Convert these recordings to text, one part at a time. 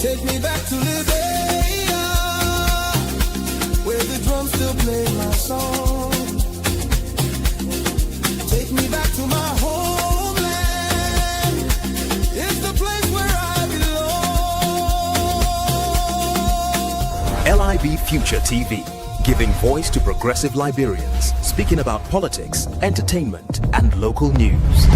Take me back to Liberia, where the drums still play my song. Take me back to my homeland. It's the place where I belong. LIB Future TV, giving voice to progressive Liberians, speaking about politics, entertainment, and local news.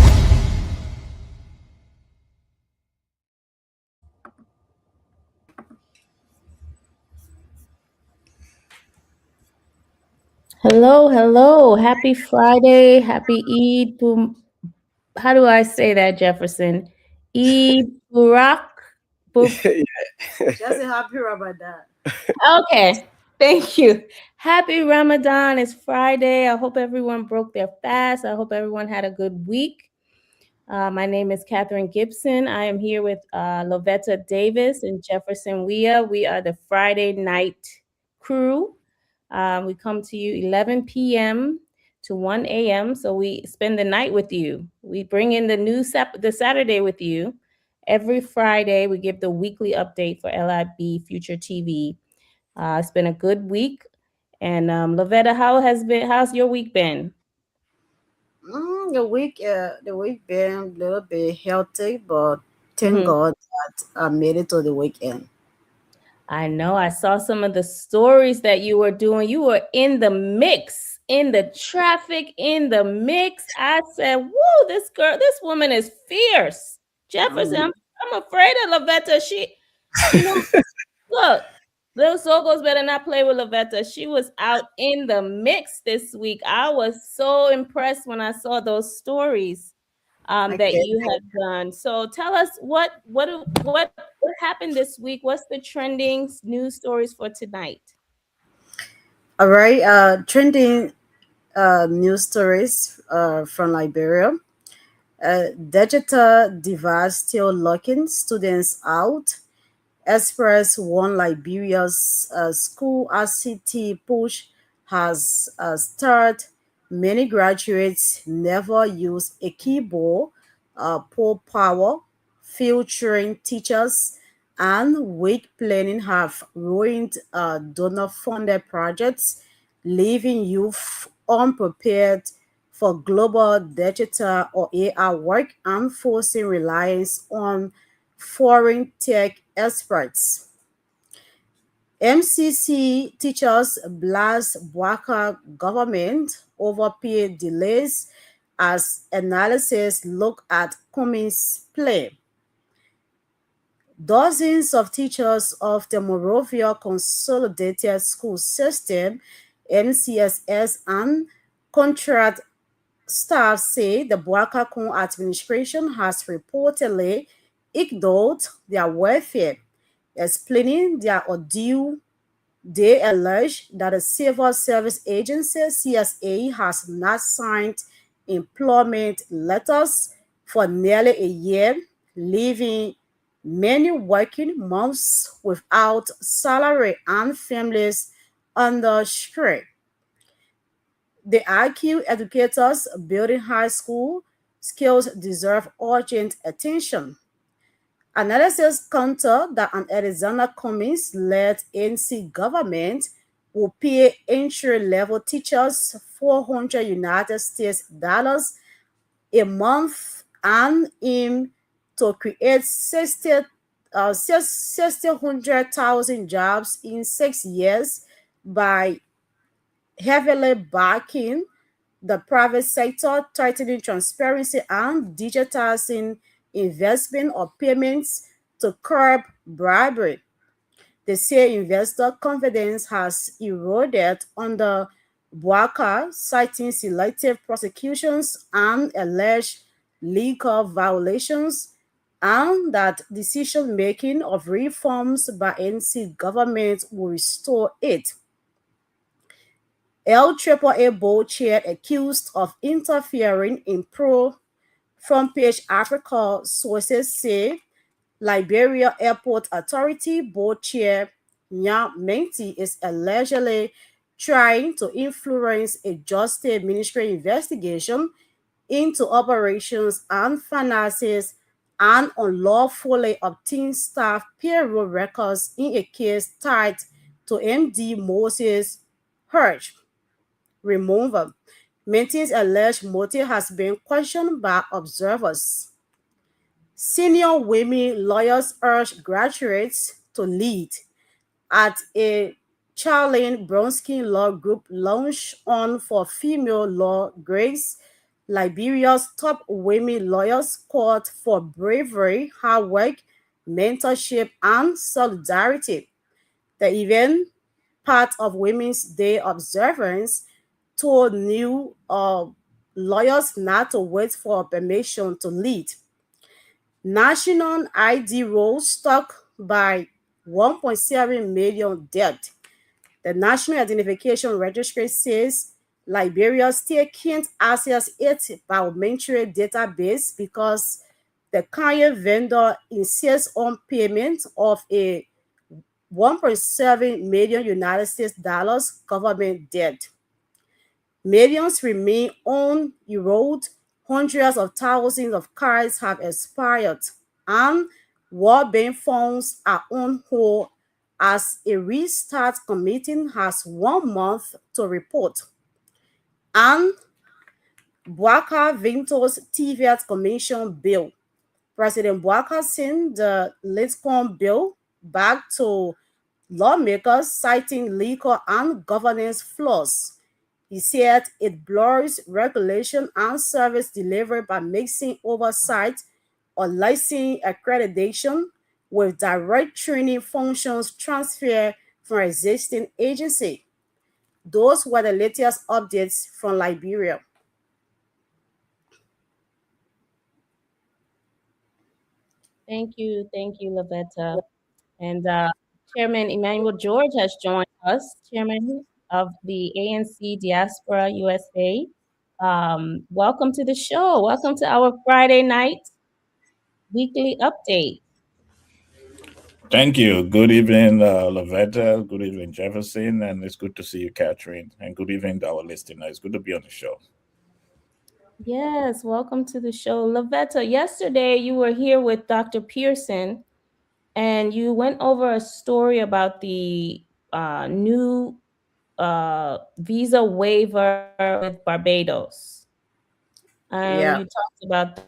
Hello. Happy Friday. Happy Eid. How do I say that, Jefferson? Eid Burak. Just a happy Ramadan. Okay. Thank you. Happy Ramadan. It's Friday. I hope everyone broke their fast. I hope everyone had a good week. My name is Catherine Gibson. I am here with Lovetta Davis and Jefferson Weah. We are the Friday night crew. We come to you 11 p.m. to 1 a.m. So we spend the night with you. We bring in the Saturday with you. Every Friday, we give the weekly update for LIB Future TV. It's been a good week. And Lovetta, how's your week been? The week been a little bit healthy, but thank God that I made it to the weekend. I know. I saw some of the stories that you were doing. You were in the mix, in the traffic, in the mix. I said, "Whoa, this woman is fierce." Jefferson, I'm afraid of Lovetta. Look, little Sogos better not play with Lovetta. She was out in the mix this week. I was so impressed when I saw those stories that you had done. So tell us what happened this week. What's the trending news stories for tonight? All right, trending news stories from Liberia. Digital device still locking students out. Express One Liberia's school ICT push has started. Many graduates never use a keyboard. Poor power, featuring teachers, and weak planning have ruined donor-funded projects, leaving youth unprepared for global digital or AI work and forcing reliance on foreign tech experts. MCC teachers blast Bwaka government over pay delays as analysis look at Cummings' play. Dozens of teachers of the Monrovia Consolidated School System, MCSS, and contract staff say the Bwaka administration has reportedly ignored their welfare, explaining their ordeal. They allege that the Civil Service Agency (CSA) has not signed employment letters for nearly a year, leaving many working months without salary and families under stress. They argue educators building high school skills deserve urgent attention. Analysis counter that an Arizona Cummings-led NC government will pay entry-level teachers $400 a month and aim to create 600,000 jobs in 6 years by heavily backing the private sector, tightening transparency, and digitizing investment or payments to curb bribery. They say investor confidence has eroded under Bwaka, citing selective prosecutions and alleged legal violations, and that decision-making of reforms by NC government will restore it. LAAA board chair accused of interfering in front page Africa, sources say. Liberia Airport Authority board chair Nya Menti is allegedly trying to influence a Justice Ministry investigation into operations and finances and unlawfully obtained staff payroll records in a case tied to MD Moses Hirsch removal. Minton's alleged motive has been questioned by observers. Senior women lawyers urge graduates to lead at a Charlene Bronski Law Group launch on for female law grace. Liberia's top women lawyers called for bravery, hard work, mentorship, and solidarity. The event, part of Women's Day observance, told new lawyers not to wait for permission to lead. National ID rolls stuck by 1.7 million dead. The National Identification Registry says Liberia still can't access its biometric database because the Kenya vendor insists on payment of a 1.7 million United States dollars government debt. Millions remain uneroded, hundreds of thousands of cards have expired, and World Bank funds are on hold as a restart committee has 1 month to report. And Bwaka Vinto's TVET Commission bill. President Bwaka sent the Litcom bill back to lawmakers citing legal and governance flaws. He said it blurs regulation and service delivery by mixing oversight or license accreditation with direct training functions transferred from existing agency. Those were the latest updates from Liberia. Thank you, Lavetta. And Chairman Emmanuel George has joined us, Chairman of the ANC Diaspora USA. Welcome to the show. Welcome to our Friday night weekly update. Thank you. Good evening, Lavetta. Good evening, Jefferson. And it's good to see you, Catherine. And good evening to our listeners. It's good to be on the show. Yes, welcome to the show. Lavetta, yesterday you were here with Dr. Pearson and you went over a story about the new visa waiver with Barbados. And Yeah. you talked about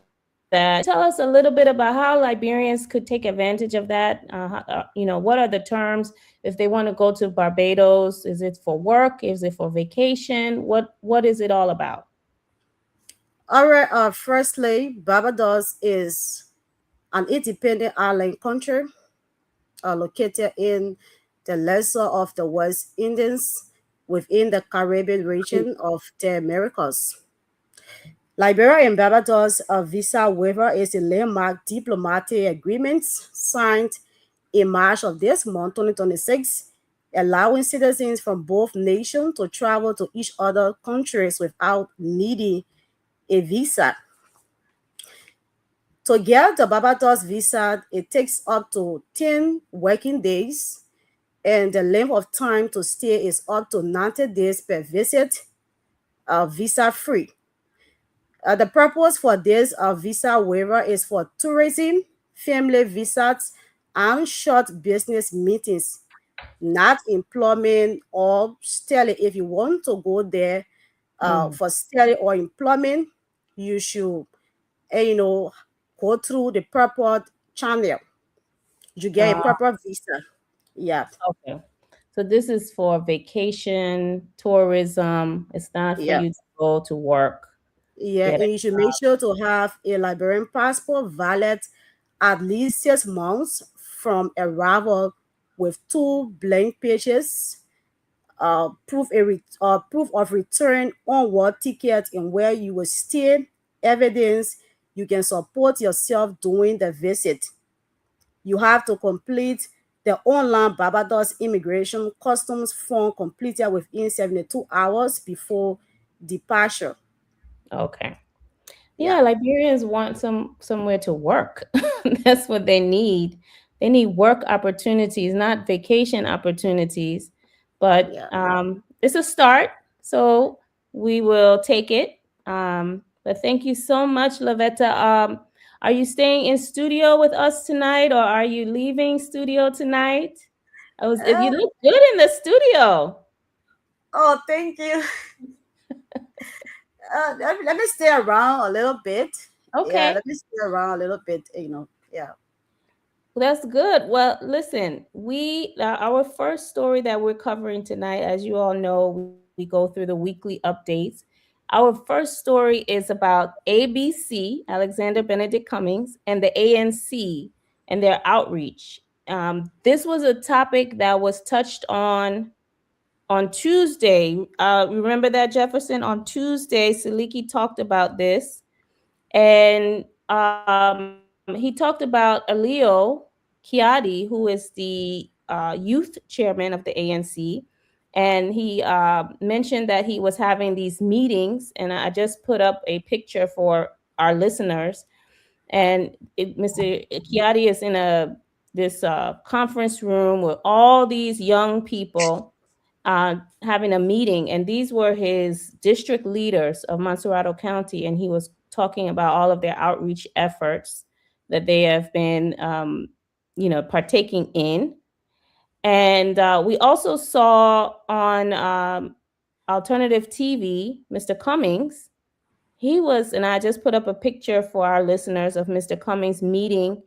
that. Tell us a little bit about how Liberians could take advantage of that. What are the terms if they want to go to Barbados? Is it for work? Is it for vacation? What is it all about? All right. Firstly, Barbados is an independent island country located in the lesser of the West Indies within the Caribbean region of the Americas. Liberia and Barbados' visa waiver is a landmark diplomatic agreement signed in March of this month, 2026, allowing citizens from both nations to travel to each other countries without needing a visa. To get the Barbados visa, it takes up to 10 working days, and the length of time to stay is up to 90 days per visit, visa free. The purpose for this visa waiver is for tourism, family visits, and short business meetings, not employment or study. If you want to go there Mm. for study or employment, you should, you know, go through the proper channel. You get a Uh, proper visa. Yeah, okay. So this is for vacation, tourism. It's not for yeah. you to go to work. Yeah, Get and it? you should make sure to have a Liberian passport valid at least 6 months from arrival with two blank pages, proof of return onward ticket and where you will stay, evidence you can support yourself during the visit. You have to complete the online Barbados Immigration Customs form completed within 72 hours before departure. Okay. Yeah, Yeah, Liberians want somewhere to work. That's what they need. They need work opportunities, not vacation opportunities. But yeah. it's a start, so we will take it. But thank you so much, Lavetta. Are you staying in studio with us tonight, or are you leaving studio tonight? You look good in the studio. Oh, thank you. Let me stay around a little bit. Yeah, Okay. let me stay around a little bit. Yeah. That's good. Well, listen, our first story that we're covering tonight, as you all know, we go through the weekly updates. Our first story is about ABC, Alexander Benedict Cummings, and the ANC and their outreach. This was a topic that was touched on Tuesday. Remember that, Jefferson? On Tuesday, Saliki talked about this, and he talked about Alio Kiadi, who is the youth chairman of the ANC, and he mentioned that he was having these meetings. And I just put up a picture for our listeners. And Mr. Kiadi is in this conference room with all these young people having a meeting, and these were his district leaders of Montserrado County, and he was talking about all of their outreach efforts that they have been, partaking in. And we also saw on alternative TV, Mr. Cummings. He was, and I just put up a picture for our listeners of Mr. Cummings meeting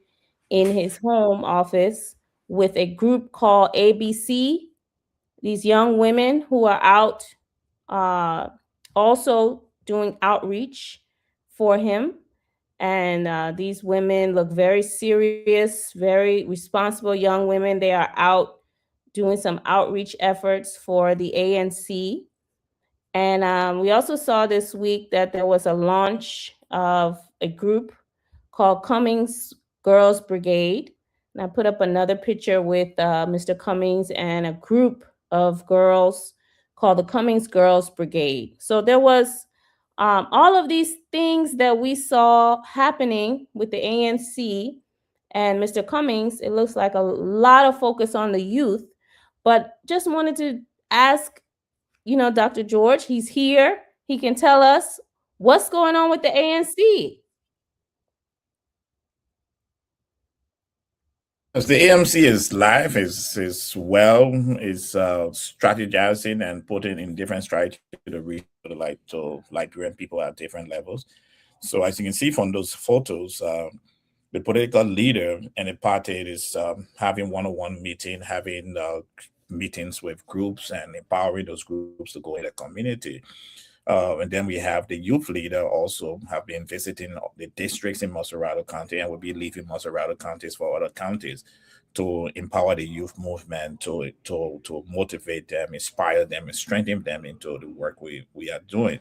in his home office with a group called ABC, these young women who are out uh, also doing outreach for him. And these women look very serious, very responsible young women. They are out doing some outreach efforts for the ANC. And we also saw this week that there was a launch of a group called Cummings Girls Brigade. And I put up another picture with Mr. Cummings and a group of girls called the Cummings Girls Brigade. So there was all of these things that we saw happening with the ANC and Mr. Cummings. It looks like a lot of focus on the youth, but just wanted to ask, Dr. George, he's here. He can tell us what's going on with the ANC. As the AMC is live, is well, is strategizing and putting in different strategies to reach to Liberian people at different levels. So as you can see from those photos, the political leader and the party is having one-on-one meeting, having meetings with groups and empowering those groups to go in the community. And then we have the youth leader also have been visiting the districts in Montserrado County and will be leaving Montserrado counties for other counties to empower the youth movement, to motivate them, inspire them, and strengthen them into the work we are doing.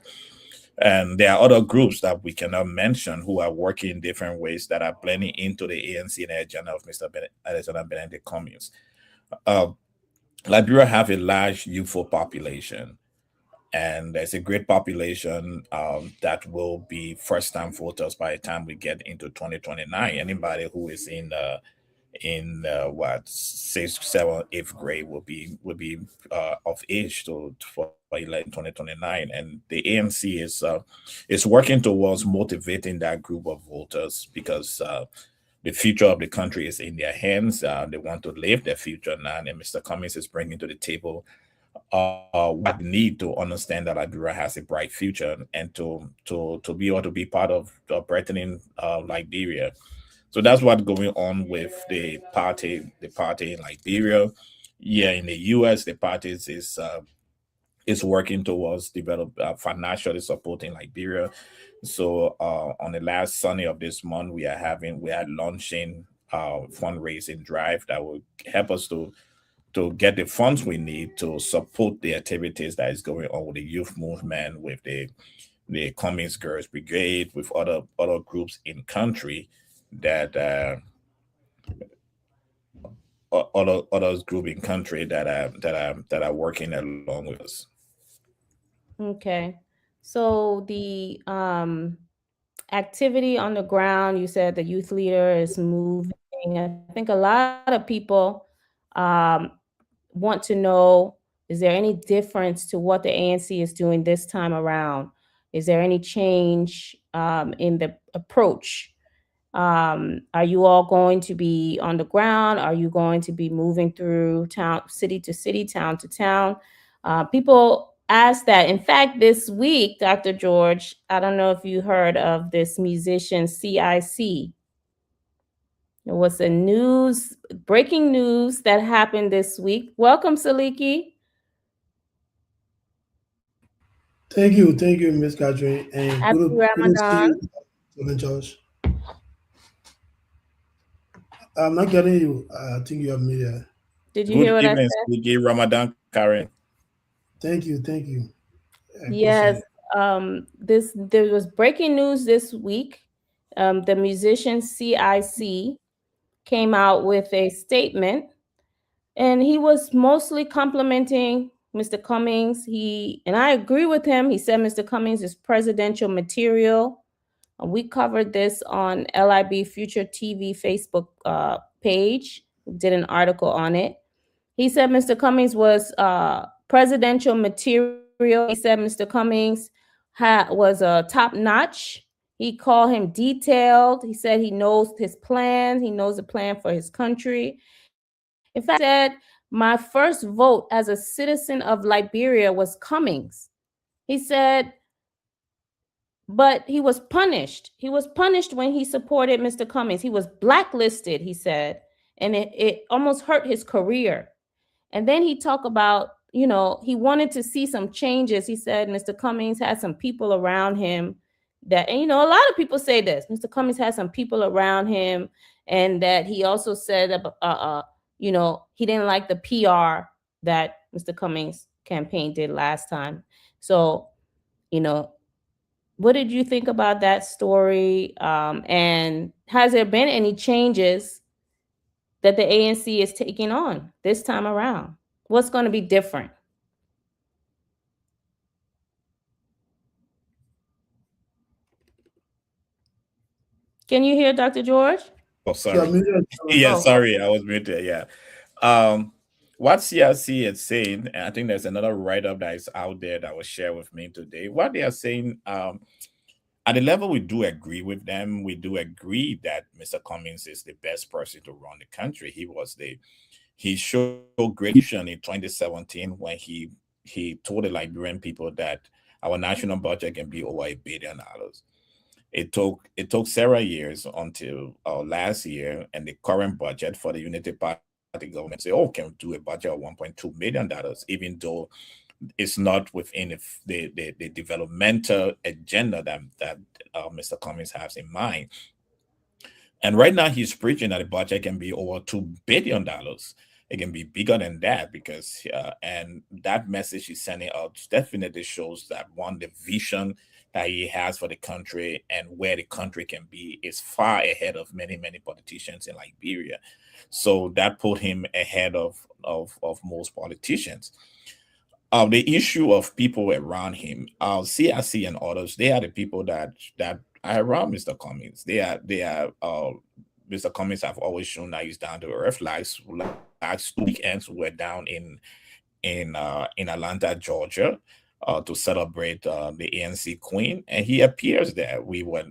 And there are other groups that we cannot mention who are working in different ways that are blending into the ANC and agenda of Mr. Alexander Benedict Cummings. Uh, Liberia have a large youthful population, and there's a great population that will be first-time voters by the time we get into 2029. Anybody who is in sixth, seventh, eighth grade will be of age to for 2029, and the ANC is working towards motivating that group of voters because. The future of the country is in their hands. They want to live their future now, and Mr. Cummings is bringing to the table what need to understand that Liberia has a bright future and to be able to be part of brightening Liberia. So that's what's going on with the party in Liberia. Yeah, in the U.S., the party is working towards develop financially supporting Liberia. So on the last Sunday of this month, we are launching fundraising drive that will help us to get the funds we need to support the activities that is going on with the youth movement, with the Cummings Girls Brigade, with other groups in country that other group in country that are working along with us. Okay. So the activity on the ground, you said the youth leader is moving. I think a lot of people um, want to know, is there any difference to what the ANC is doing this time around? Is there any change in the approach? Are you all going to be on the ground? Are you going to be moving through town, city to city, town to town? People ask that. In fact, this week, Dr. George, I don't know if you heard of this musician CIC. It was a breaking news that happened this week. Welcome, Saliki. Thank you, Miss Catherine, and Happy good to see Ramadan. you, Dr. Josh. I'm not getting you. I think you have me there. Did you hear Good what I evening, said? Speaky Ramadan Karen. Thank you. I appreciate Yes. it. There was breaking news this week. The musician CIC came out with a statement, and he was mostly complimenting Mr. Cummings. And I agree with him. He said Mr. Cummings is presidential material. We covered this on LIB Future TV Facebook page. We did an article on it. He said Mr. Cummings was presidential material. He said Mr. Cummings was top notch. He called him detailed. He said he knows his plan. He knows the plan for his country. In fact, he said, my first vote as a citizen of Liberia was Cummings. He said, but he was punished. He was punished when he supported Mr. Cummings. He was blacklisted, he said, and it almost hurt his career. And then he talked about, he wanted to see some changes. He said Mr. Cummings had some people around him and a lot of people say this. Mr. Cummings had some people around him, and that he also said, he didn't like the PR that Mr. Cummings campaign did last time. So, you know, what did you think about that story? And has there been any changes that the ANC is taking on this time around? What's going to be different? Can you hear Dr. George? Oh, You're sorry. muted. Yeah, Oh, sorry, I was muted. Yeah. What CRC is saying, and I think there's another write-up that is out there that was shared with me today. What they are saying, at the level we do agree with them, we do agree that Mr. Cummings is the best person to run the country. He showed great vision in 2017 when he told the Liberian people that our national budget can be over $1 billion. It took several years until last year, and the current budget for the Unity Party government say, "Oh, can we do a budget of $1.2 million?" Even though it's not within the developmental agenda that Mr. Cummings has in mind. And right now, he's preaching that the budget can be over $2 billion. It can be bigger than that because, and that message he's sending out definitely shows that one, the vision that he has for the country and where the country can be is far ahead of many, many politicians in Liberia. So that put him ahead of most politicians. The issue of people around him, CRC and others, they are the people that are around Mr. Cummings. Mr. Cummings have always shown that he's down to earth. Last 2 weekends we were down in Atlanta, Georgia, to celebrate the ANC Queen, and he appears there. We were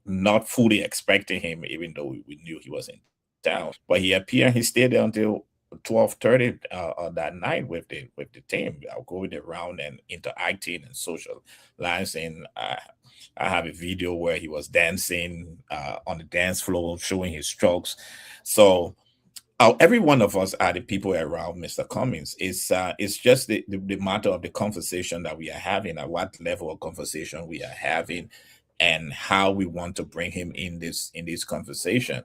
not fully expecting him, even though we knew he was in town. But he appeared. He stayed there until 12:30 that night with the team. I'll go around and interacting and socializing. I have a video where he was dancing on the dance floor, showing his strokes. So every one of us are the people around Mr. Cummings. It's just the matter of the conversation that we are having, at what level of conversation we are having, and how we want to bring him in this conversation.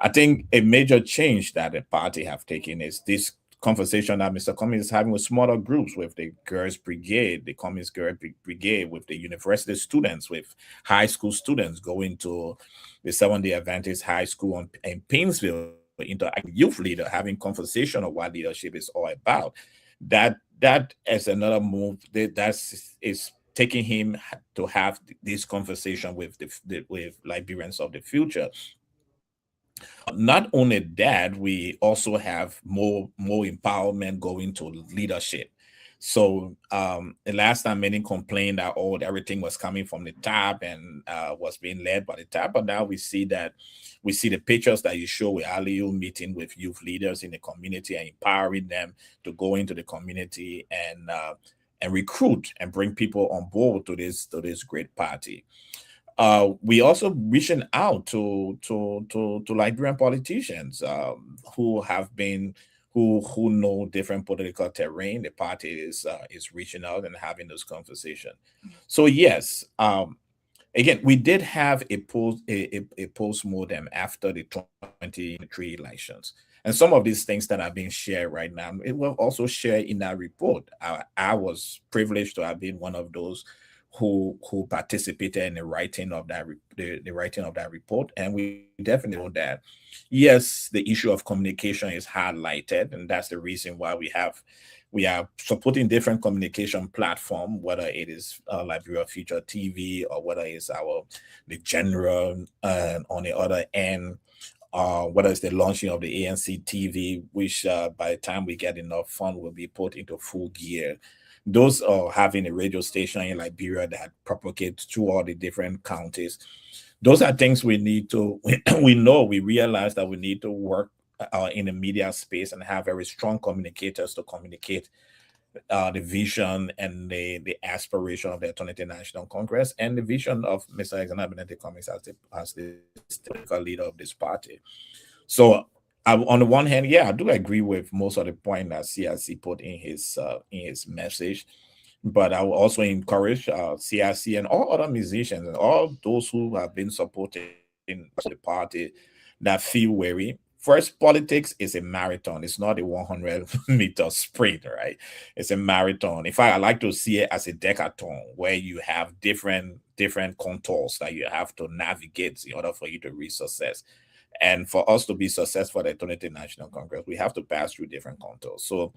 I think a major change that the party have taken is this conversation that Mr. Cummings is having with smaller groups, with the Girls Brigade, the Cummings Girl Brigade, with the university students, with high school students going to the Seventh-day Adventist High School in Painesville, interact with youth leader, having conversation of what leadership is all about. That is another move is taking him to have this conversation with with Liberians of the future. Not only that, we also have more empowerment going to leadership. So the last time many complained that everything was coming from the top and was being led by the top, but now we see the pictures that you show with Aliyu meeting with youth leaders in the community and empowering them to go into the community and recruit and bring people on board to this great party. We also reaching out to Liberian politicians who have been who know different political terrain. The party is reaching out and having those conversations. So yes, again, we did have a post-mortem after the 2023 elections. And some of these things that are being shared right now, it will also share in that report. I was privileged to have been one of those who participated in the writing of that the writing of that report, and we definitely know that yes, the issue of communication is highlighted, and that's the reason why we are supporting different communication platform, whether it is Liberia Future TV or whether it's the general on the other end, whether it's the launching of the ANC TV, which by the time we get enough fund will be put into full gear. Those are having a radio station in Liberia that propagates through all the different counties. Those are things we need to, we realize that we need to work in the media space and have very strong communicators to communicate the vision and the aspiration of the 20th National Congress and the vision of Mr. Alexander Benedict Cummings as the political leader of this party. So on the one hand, yeah, I do agree with most of the point that CRC put in his message, but I will also encourage CRC and all other musicians and all those who have been supporting the party that feel weary. First, politics is a marathon. It's not a 100-meter sprint, right? It's a marathon. In fact, I like to see it as a decathlon where you have different contours that you have to navigate in order for you to reach success. And for us to be successful at the 20th National Congress, we have to pass through different contours. So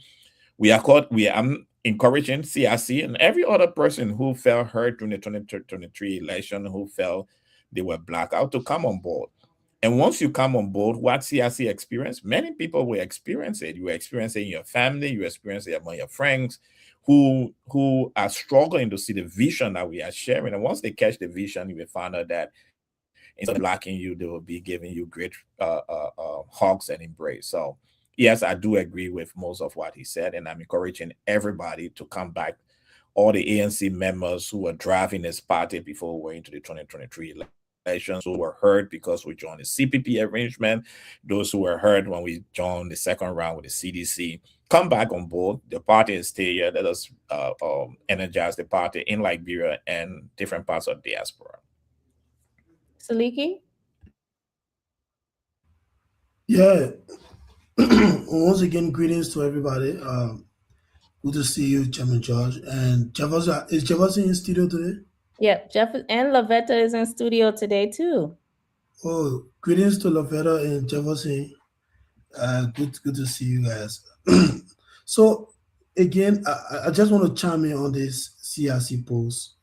I'm encouraging CRC and every other person who felt hurt during the 2023 election, who felt they were black out, to come on board. And once you come on board, what CRC experienced, many people will experience it. You experience it in your family, you experience it among your friends who are struggling to see the vision that we are sharing. And once they catch the vision, you will find out that instead of blocking you, they will be giving you great hugs and embrace. So yes, I do agree with most of what he said, and I'm encouraging everybody to come back. All the ANC members who were driving this party before we went into the 2023 elections, who were hurt because we joined the CPP arrangement, those who were hurt when we joined the second round with the CDC, come back on board. The party is still here. Let us energize the party in Liberia and different parts of the diaspora. Saliki? Yeah. Once again, greetings to everybody. Good to see you, Chairman George. And Jefferson, is Jefferson in studio today? Yep, Jeff and Lavetta is in studio today too. Oh, greetings to Lavetta and Jefferson. Good to see you guys. So again, I just want to chime in on this CRC post.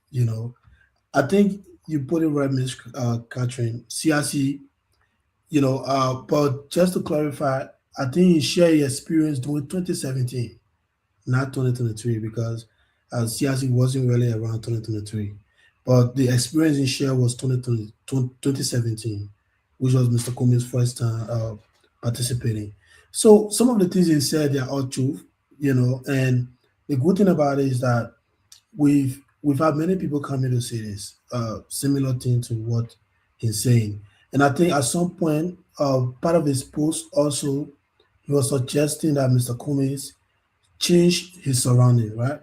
I think you put it right, Ms. Catherine. CRC, but just to clarify, I think you share your experience during 2017, not 2023, because CRC wasn't really around 2023. But the experience in share was 2017, which was Mr. Cummings' first time participating. So some of the things he said, they are all true, and the good thing about it is that we've had many people coming to say this, similar thing to what he's saying. And I think at some point, part of his post also, he was suggesting that Mr. Cummings change his surrounding, right?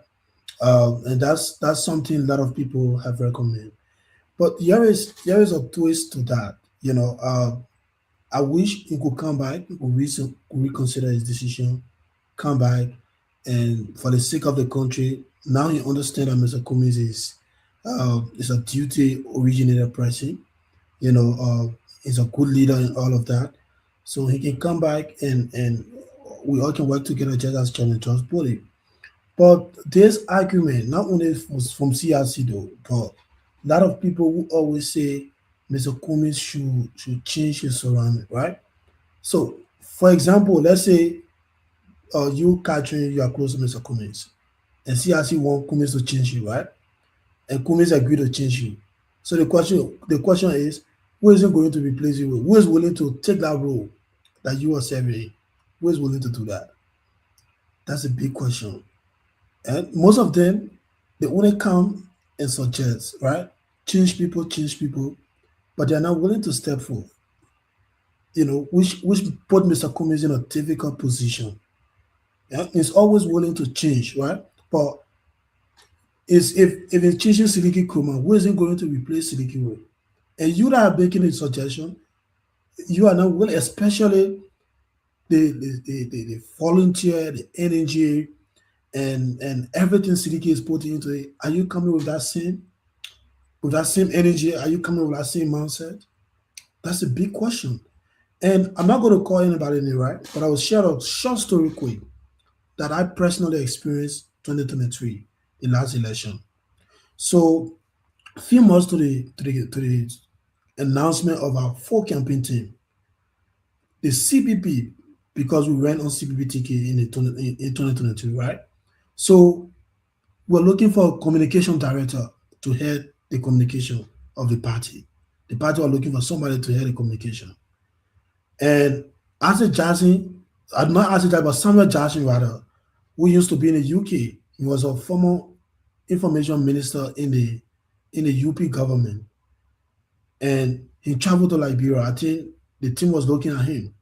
And that's something a lot of people have recommended. But there is a twist to that. I wish he could come back, reconsider his decision, come back, and for the sake of the country, now he understands that Mr. Cummings is a duty originated person. He's a good leader in all of that. So he can come back and we all can work together just as Chairman George put it. But this argument, not only was from CRC though, but a lot of people who always say Mr. Cummings should change his surrounding, right? So, for example, let's say you, Catherine, you are close to Mr. Cummings, and CRC want Cummings to change you, right? And Cummings agreed to change you. So the question is, who isn't going to replace you? Who is willing to take that role that you are serving? Who is willing to do that? That's a big question. And most of them, they only come and suggest, right? Change people, but they're not willing to step forth. Which put Mr. Cummings in a difficult position. Yeah? He's always willing to change, right? But is if it's changing Siliki Kuma, who isn't going to replace Siliki Way? And you that are making a suggestion, you are not willing, especially the volunteer, the energy, and everything Siliki is putting into it. Are you coming with that same energy? Are you coming with that same mindset? That's a big question. And I'm not going to call anybody in, right? But I will share a short story quick that I personally experienced 2023, the last election. So a few months to the announcement of our full campaign team, the CPP, because we ran on CPP ticket in 2022, right? So we're looking for a communication director to head the communication of the party. The party were looking for somebody to head the communication. And Arthur Jackson, not Arthur Jackson, but Samuel Jackson rather, who used to be in the UK. He was a former information minister in the UP government. And he traveled to Liberia. I think the team was looking at him.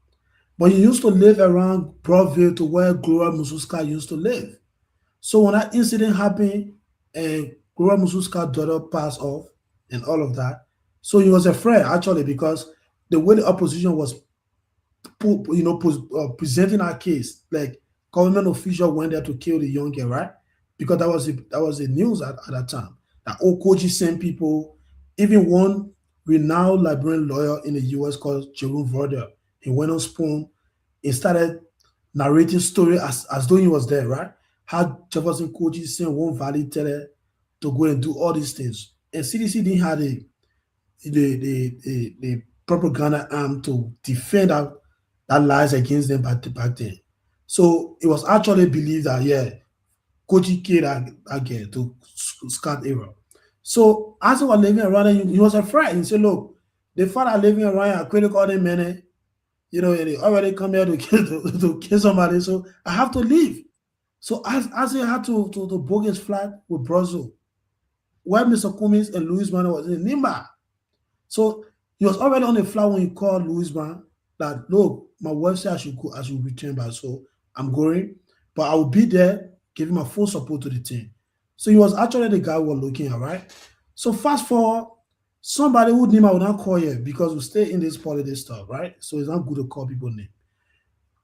But he used to live around Broadville to where Gloria Mususka used to live. So when that incident happened and Gloria Mususka's daughter passed off and all of that, so he was afraid actually because the way the opposition was presenting our case, like government official went there to kill the young girl, right? Because that was the news at that time. That Okoji sent people, even one renowned Liberian lawyer in the US called Jerome Vorder. He went on Spoon and started narrating story as though he was there, right? How Jefferson Koji sent one valley teller to go and do all these things. And CDC didn't have the propaganda arm to defend that lies against them back then. So it was actually believed that Koji killed that girl to scout error. So as we were living around, he was afraid. He said, "Look, the father living around here, critical all the men, and they already come here to kill to kill somebody. So I have to leave." So as he had to book his flight with Brazil, while Mr. Cummings and Louis Mann was in Nimba. So he was already on the flight when he called Louis Mann that, "Look, my wife said I should return back, so I'm going, but I will be there, giving my full support to the team." So he was actually the guy we were looking at, right? So fast forward, somebody who name I will not call you because we stay in this politics stuff, right? So it's not good to call people name.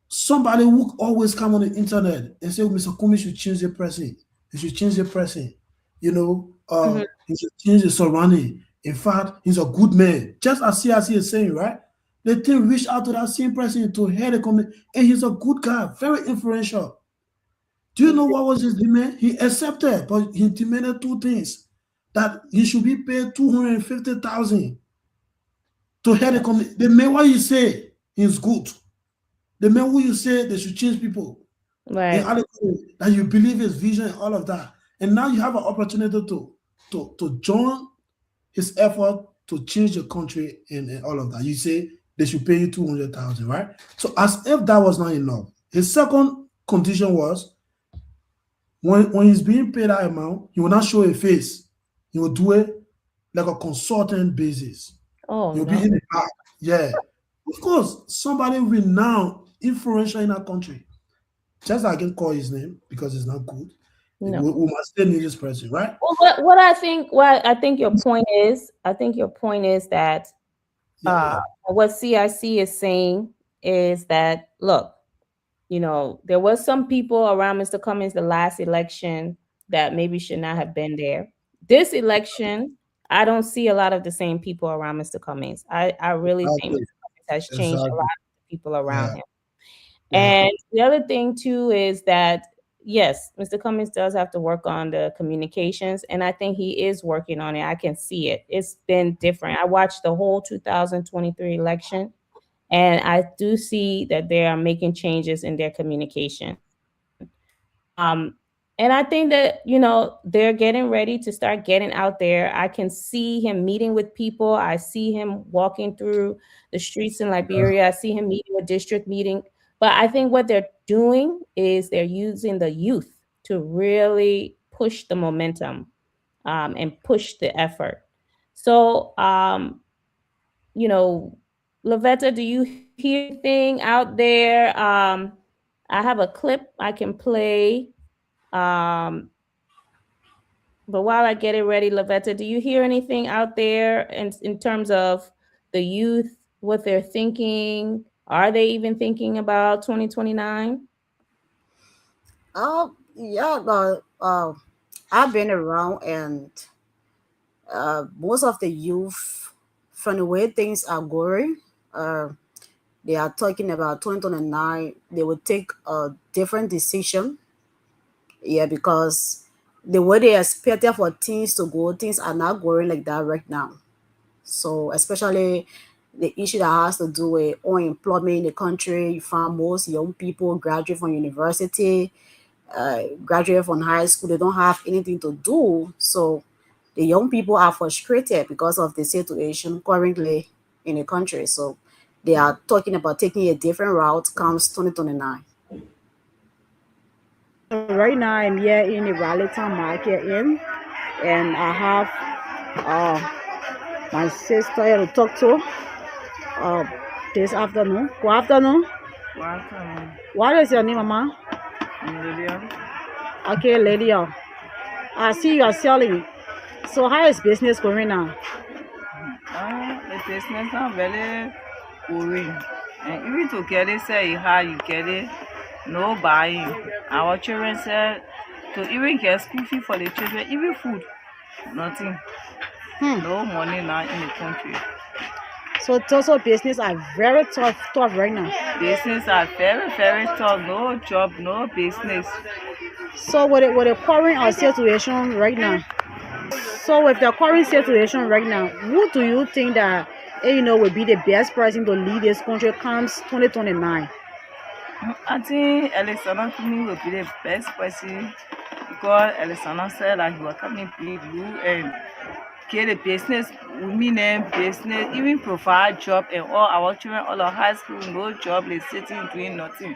Somebody who always come on the internet and say, "Mr. Cummings should change the pressing. He should change the pressing. He should change the surrounding. In fact, he's a good man." Just as CRC is saying, right? The team reached out to that same person to head the community, and he's a good guy, very influential. Do you know what was his demand? He accepted, but he demanded two things: that he should be paid 250,000 to head the community. The man, what you say, he's good. The man who you say they should change people, Right. that you believe his vision and all of that, and now you have an opportunity to join his effort to change the country and all of that. You say they should pay you 200,000, right? So as if that was not enough, his second condition was when he's being paid that amount, he will not show a face. He will do it like a consultant basis. Oh, He'll no. be in the back. Yeah. Of course, somebody renowned, influential in that country. Just I can call his name because it's not good. No. We must still need this person, right? Well, what I think your point is, that Yeah. what CIC is saying is that, look, there was some people around Mr. Cummings the last election that maybe should not have been there. This election, I don't see a lot of the same people around Mr. Cummings. I really think Exactly. Mr. Cummings has changed a Exactly. lot of the people around Yeah. him. Yeah. And the other thing too is that, yes, Mr. Cummings does have to work on the communications, and I think he is working on it. I can see it. It's been different. I watched the whole 2023 election, and I do see that they are making changes in their communication. And And I think that, you know, they're getting ready to start getting out there. I can see him meeting with people. I see him walking through the streets in Liberia. I see him meeting with district meeting. But I think what they're doing is they're using the youth to really push the momentum, and push the effort. So, you know, Lavetta, do you hear anything out there? I have a clip I can play. Um, but while I get it ready, Lavetta, do you hear anything out there in terms of the youth, what they're thinking? Are they even thinking about 2029? Yeah, I've been around, and most of the youth, from the way things are going, uh, they are talking about 2029. They will take a different decision. Yeah, because the way they expected for things to go, things are not going like that right now. So, especially the issue that has to do with unemployment in the country, you find most young people graduate from university, graduate from high school, they don't have anything to do. So the young people are frustrated because of the situation currently in the country. So they are talking about taking a different route comes 2029. So right now I'm here in the Raleigh market in, and I have my sister here to talk to uh, this afternoon. Good afternoon. Welcome, What is your name, Mama? Lillian. Okay, lady. I see you are selling. So how is business going now? The business not very going. And even to get it, say how you get it, no buying. Our children said to even get school fee for the children, even food, nothing. No money now in the country. So also business are very tough right now. Business are very, very tough. No job, no business. So with the current situation right now, so with the current situation right now, who do you think that will be the best person to lead this country comes 2029? I think Alexander Kumi will be the best person because Alexander said that he will come and lead you and get a business, women and business, even provide job, and all our children, all our high school, no job, they sitting doing nothing.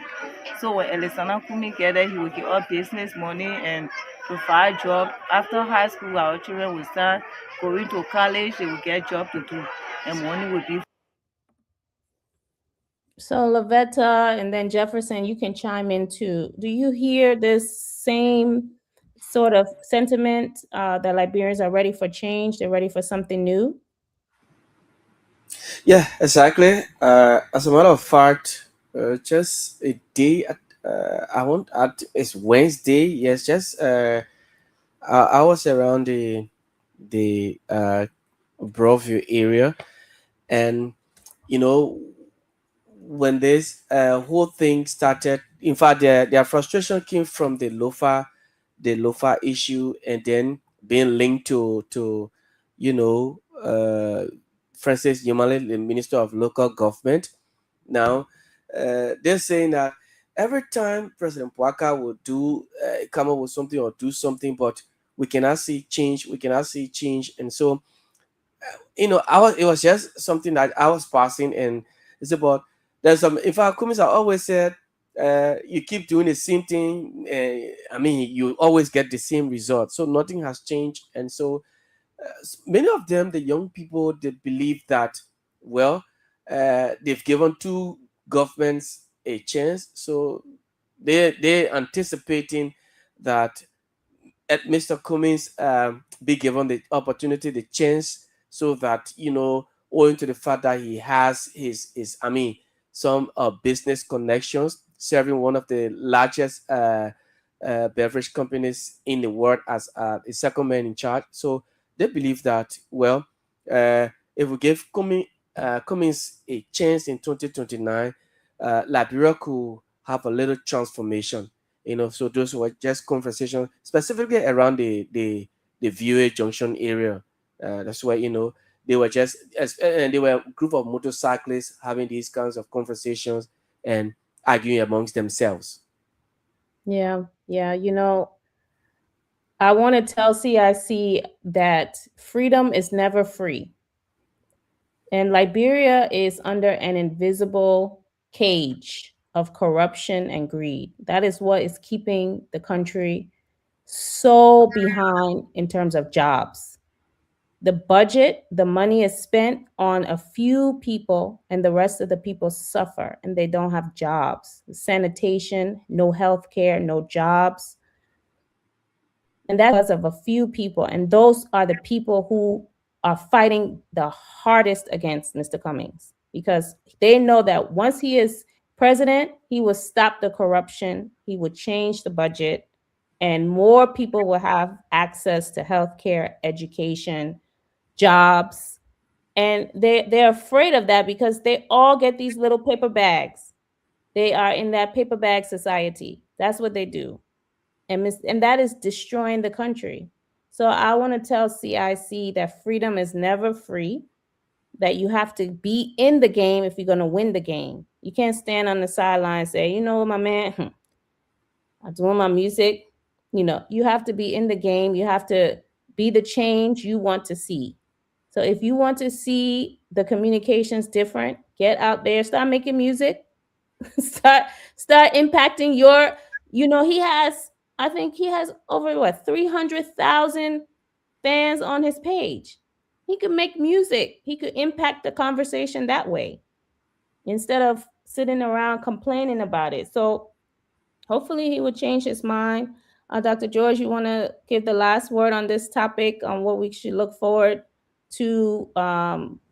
So when Alexander Kumi get there, he will get all business money and provide job. After high school, our children will start going to college, they will get job to do, and money will be. So Lavetta and then Jefferson, you can chime in too. Do you hear this same sort of sentiment, that Liberians are ready for change? They're ready for something new. Yeah, exactly. As a matter of fact, just a day I want at it's Wednesday. Yes, just I was around the Broadview area, and you know when this whole thing started. In fact, their frustration came from the lofa issue, and then being linked to you know Francis Yumale, the Minister of Local Government. Now, they're saying that every time President Puaka will come up with something or do something, but we cannot see change. We cannot see change, and so it was just something that I was passing, and it's about there's some. In fact, Kumis I always said, you keep doing the same thing. I mean, you always get the same result. So nothing has changed, and so many of them, the young people, they believe that, well, they've given two governments a chance, so they're anticipating that Mr. Cummings be given the opportunity, the chance, so that owing to the fact that he has his I mean, some business connections, serving one of the largest beverage companies in the world as a second man in charge. So they believe that, well, if we give Cummings a chance in 2029, Liberia could have a little transformation. So those were just conversations specifically around the VOA Junction area. That's why they were and they were a group of motorcyclists having these kinds of conversations and arguing amongst themselves. Yeah, yeah. You know, I want to tell CIC that freedom is never free. And Liberia is under an invisible cage of corruption and greed. That is what is keeping the country so behind in terms of jobs. The budget, the money is spent on a few people, and the rest of the people suffer and they don't have jobs. Sanitation, no health care, no jobs. And that's because of a few people. And those are the people who are fighting the hardest against Mr. Cummings because they know that once he is president, he will stop the corruption, he would change the budget, and more people will have access to health care, education, jobs. And they're afraid of that because they all get these little paper bags. They are in that paper bag society. That's what they do. And that is destroying the country. So I want to tell CIC that freedom is never free, that you have to be in the game if you're going to win the game. You can't stand on the sideline and say, you know, my man, I'm doing my music. You know, you have to be in the game. You have to be the change you want to see. So if you want to see the communications different, get out there, start making music, start start impacting your, you know, he has, I think he has over what, 300,000 fans on his page. He could make music. He could impact the conversation that way instead of sitting around complaining about it. So hopefully he will change his mind. Dr. George, you want to give the last word on this topic on what we should look forward to,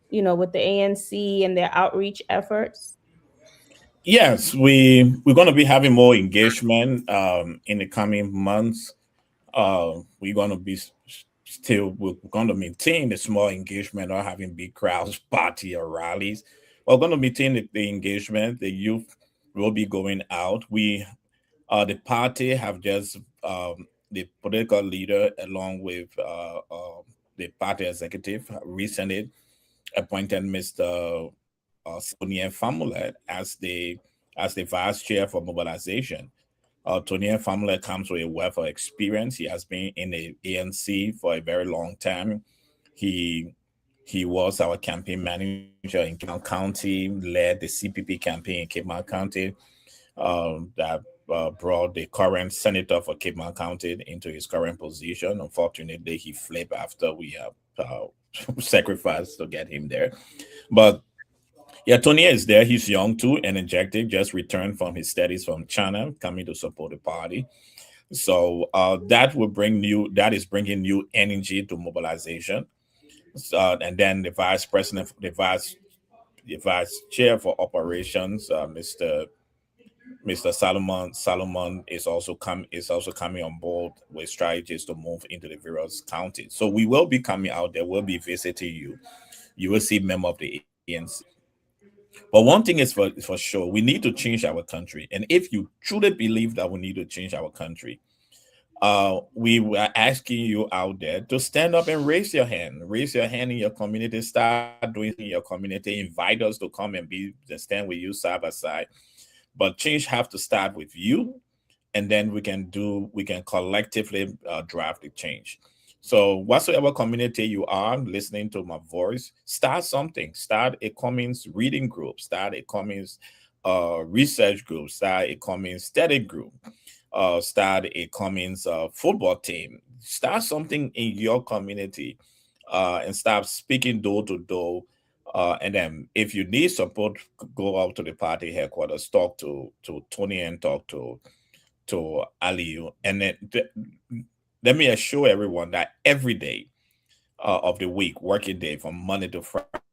you know, with the ANC and their outreach efforts? Yes, we're going to be having more engagement in the coming months. We're going to be we're going to maintain the small engagement, not having big crowds, party or rallies. We're going to maintain the engagement. The youth will be going out. The party have just the political leader along with the party executive recently appointed Mr. Tony Famulet as the vice chair for mobilization. Tony Famulet comes with a wealth of experience. He has been in the ANC for a very long time. He he was our campaign manager in Cape Mount County, led the CPP campaign in Cape Mount County, that brought the current senator for Cape Mount County into his current position. Unfortunately, he flipped after we have sacrificed to get him there. But yeah, Tony is there. He's young too, energetic, just returned from his studies from China, coming to support the party. So that is bringing new energy to mobilization. And then the vice president, the vice chair for operations, Mr. Solomon is also coming on board with strategies to move into the various counties. So we will be coming out there. We'll be visiting you. You will see members of the ANC. But one thing is for sure, we need to change our country. And if you truly believe that we need to change our country, we are asking you out there to stand up and raise your hand. Raise your hand in your community. Start doing in your community. Invite us to come and stand with you side by side. But change have to start with you, and then we can collectively drive the change. So whatsoever community you are listening to my voice, start something. Start a Cummings reading group. Start a Cummings research group. Start a Cummings study group. Start a Cummings football team. Start something in your community, and start speaking door to door. And then if you need support, go out to the party headquarters, talk to Tony and talk to Aliu. And then let me assure everyone that every day of the week, working day from Monday to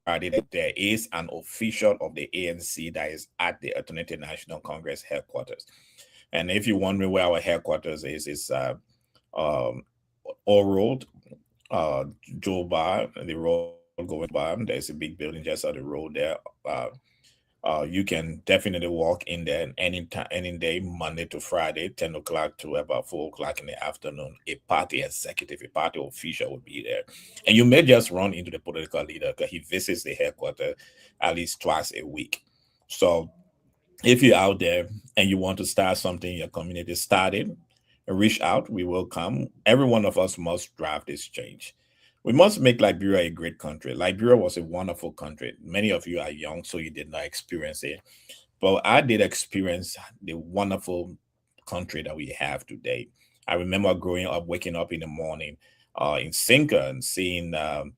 Friday, there is an official of the ANC that is at the Alternative National Congress headquarters. And if you wonder where our headquarters is, it's All Road, Joe Bar, the road going by. There's a big building just on the road there. You can definitely walk in there any time, any day, Monday to Friday, 10 o'clock to about 4 o'clock in the afternoon. A party executive, a party official will be there. And you may just run into the political leader because he visits the headquarters at least twice a week. So if you're out there and you want to start something in your community, start it. reach out, we will come. Every one of us must drive this change. We must make Liberia a great country. Liberia was a wonderful country. Many of you are young, so you did not experience it. But I did experience the wonderful country that we have today. I remember growing up, waking up in the morning in Sinka and seeing the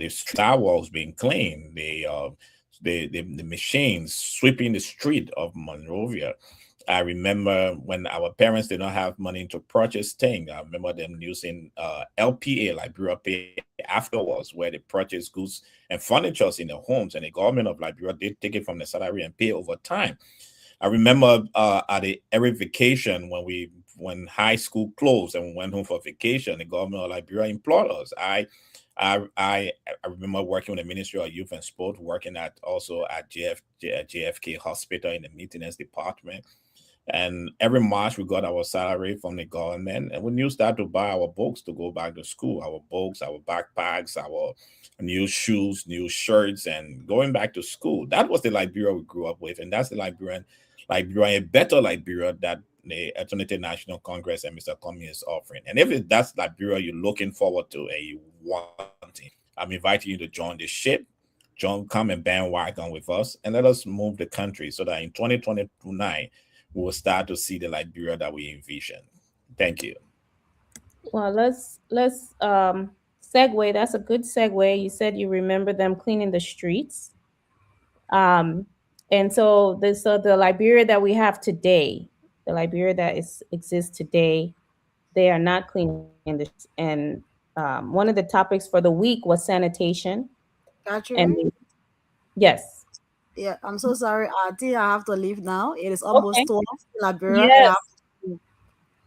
star walls being cleaned, the machines sweeping the street of Monrovia. I remember when our parents did not have money to purchase things. I remember them using LPA, Liberia Pay, afterwards, where they purchase goods and furnitures in their homes, and the government of Liberia did take it from the salary and pay over time. I remember every vacation when high school closed and we went home for vacation, the government of Liberia implored us. I remember working with the Ministry of Youth and Sport, working at also at JFK Hospital in the maintenance department. And every March we got our salary from the government, and we used that to buy our books to go back to school, our books, our backpacks, our new shoes, new shirts, and going back to school. That was the Liberia we grew up with, and that's the Liberia, a better Liberia that the Alternative National Congress and Mr. Comey is offering. And if that's Liberia you're looking forward to and you wanting, I'm inviting you to join the ship. Come and bandwagon with us, and let us move the country so that in 2029 we will start to see the Liberia that we envision. Thank you. Well, let's segue. That's a good segue. You said you remember them cleaning the streets. And so the Liberia that we have today, the Liberia that exists today, they are not cleaning the streets. And one of the topics for the week was sanitation. Catherine? And yes. Yeah, I'm so sorry. I think I have to leave now. It is almost Okay. 12 in Liberia. And Yes.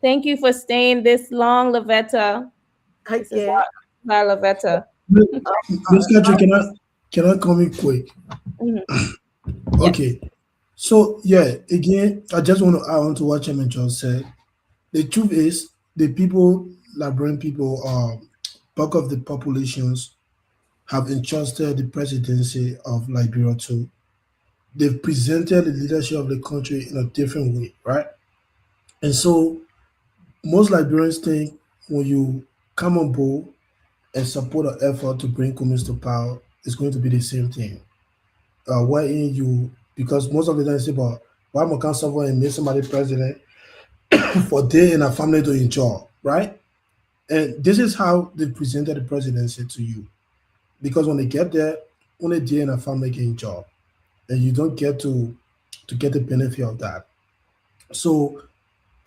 Thank you for staying this long, Lavetta. This is okay. our Lavetta. Miss Catherine, can I come in quick? Mhm. Okay. So yeah, again, I just want to add on to what Chairman John said. The truth is, the people, Liberian people, bulk of the populations have entrusted the presidency of Liberia to. They've presented the leadership of the country in a different way, right? And so most Liberians think when you come on board and support an effort to bring communists to power, it's going to be the same thing. Wherein you, because most of the time say, but why am I can't someone and make somebody president for they and a family to enjoy, right? And this is how they presented the presidency to you. Because when they get there, only they and a family can enjoy. And you don't get to get the benefit of that. So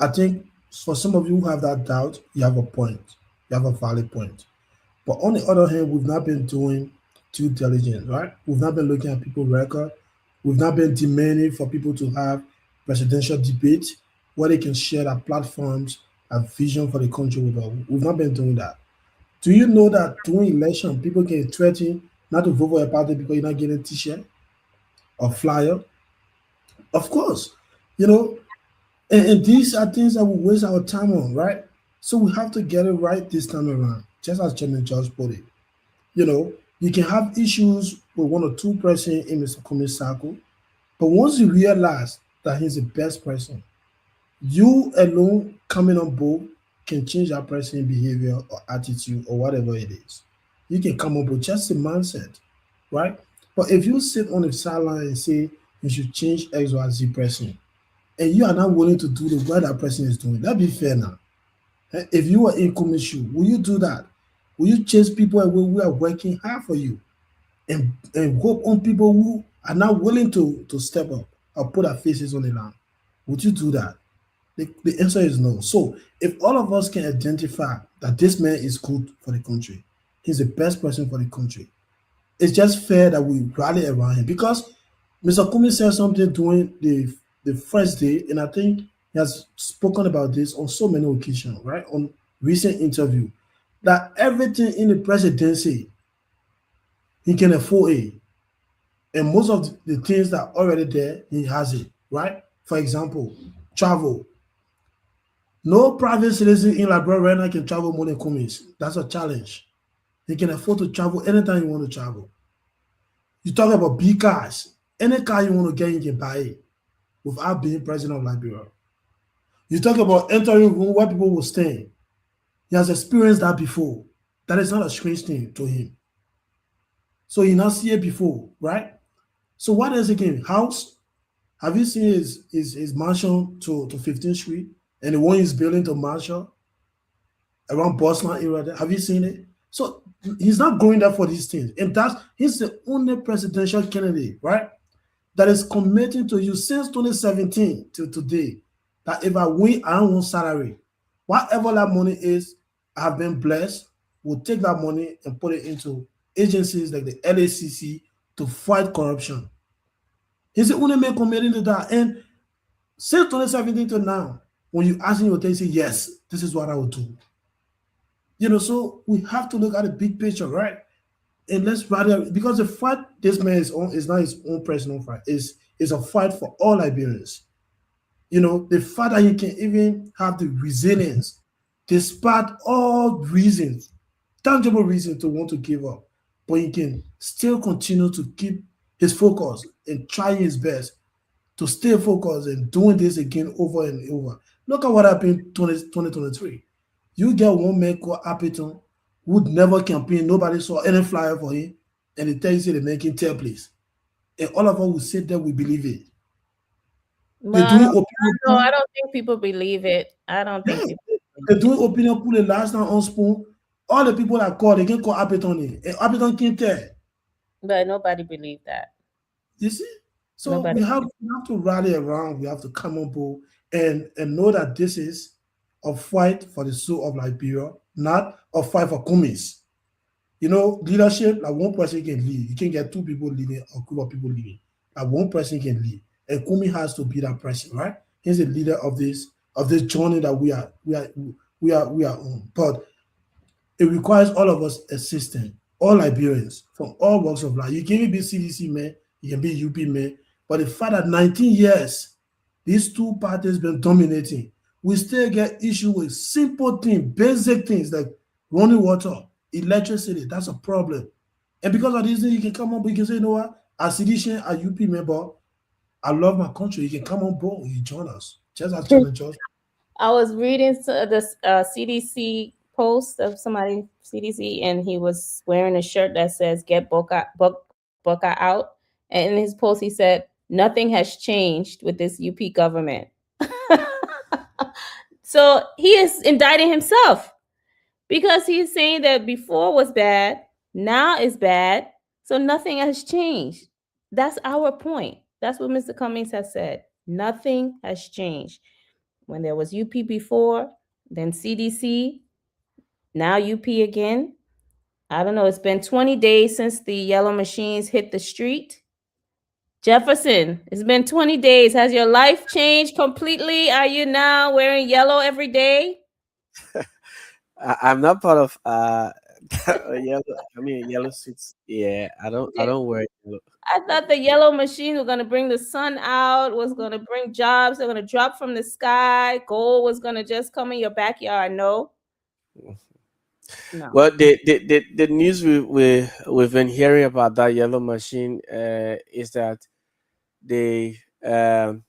I think for some of you who have that doubt, you have a point. You have a valid point. But on the other hand, we've not been doing due diligence, right? We've not been looking at people's record. We've not been demanding for people to have presidential debates where they can share their platforms and vision for the country with us. We've not been doing that. Do you know that during election, people can threaten not to vote for a party because you're not getting a t-shirt or flyer? Of course, you know, and these are things that we waste our time on, right? So we have to get it right this time around, just as Chairman Charles put it. You know, you can have issues with one or two person in Mr. Kumi's circle, but once you realize that he's the best person, you alone coming on board can change that person's behavior or attitude or whatever it is. You can come up with just a mindset, right? But if you sit on the sideline and say you should change X, Y, Z person, and you are not willing to do the what that person is doing, that be fair now. If you were in commission, will you do that? Will you chase people away who are working hard for you and go on people who are not willing to step up or put their faces on the line? Would you do that? The answer is no. So if all of us can identify that this man is good for the country, he's the best person for the country, it's just fair that we rally around him because Mr. Kumi said something during the first day, and I think he has spoken about this on so many occasions, right? On recent interview, that everything in the presidency he can afford it, and most of the things that are already there, he has it, right? For example, travel. No private citizen in Liberia right now can travel more than Kumis. That's a challenge. He can afford to travel anytime you want to travel. You talk about big cars. Any car you want to get, you can buy it without being president of Liberia. You talk about entering a room where people will stay. He has experienced that before. That is not a strange thing to him. So he now see it before, right? So what else again? House. Have you seen his mansion to 15th Street and the one he's building to Marshall around Boston area? There? Have you seen it? So he's not going there for these things, and that's he's the only presidential candidate, right? That is committing to you since 2017 till today that if I win, I don't want salary. Whatever that money is, I have been blessed. We'll take that money and put it into agencies like the LACC to fight corruption. He's the only man committing to that. And since 2017 to now, when you ask him, he'll say, yes, this is what I will do. So we have to look at the big picture, right? And let's rather because the fight this man is on is not his own personal fight. Is a fight for all Liberians. The fact that he can even have the resilience, despite all reasons, tangible reasons to want to give up, but he can still continue to keep his focus and trying his best to stay focused and doing this again over and over. Look at what happened in 2023. You get one man called Appleton who'd never campaign, nobody saw any flyer for him, and he tells you the man can tell place. And all of us will sit there, we believe it. They're Well, doing opinion I poll. don't think people believe it. I don't think Yeah, people they're believe it. doing opinion poll the last time on Spoon. All the people that call, they can call Appleton in. And Appleton can't tell. But nobody believed that. You see? So Nobody. we have to rally around, we have to come on board and know that this is a fight for the soul of Liberia, not a fight for Kumis. Leadership, like one person can lead. You can get two people leading, a group of people leading. Like one person can lead. And Kumi has to be that person, right? He's the leader of this journey that we are on. But it requires all of us assisting, all Liberians from all walks of life. You can even be CDC man, you can be UP man, but the fact that 19 years these two parties been dominating, we still get issue with simple things, basic things like running water, electricity. That's a problem. And because of this thing, you can come up, you can say, you know what, as CDC, a UP member, I love my country. You can come on board, you join us. Just as challenge us. I was reading this CDC post of somebody CDC, and he was wearing a shirt that says "Get Boca out." And in his post, he said, "Nothing has changed with this UP government." So he is indicting himself because he's saying that before was bad, now is bad, so nothing has changed. That's our point. That's what Mr. Cummings has said. Nothing has changed. When there was UP before, then CDC, now UP again. I don't know, it's been 20 days since the yellow machines hit the street. Jefferson, it's been 20 days. Has your life changed completely? Are you now wearing yellow every day? I'm not part of yellow. I mean yellow suits. Yeah, I don't wear yellow. I thought the yellow machines were going to bring the sun out, was going to bring jobs, they're going to drop from the sky, gold was going to just come in your backyard. No, no. Well, the news we've been hearing about that yellow machine is that they the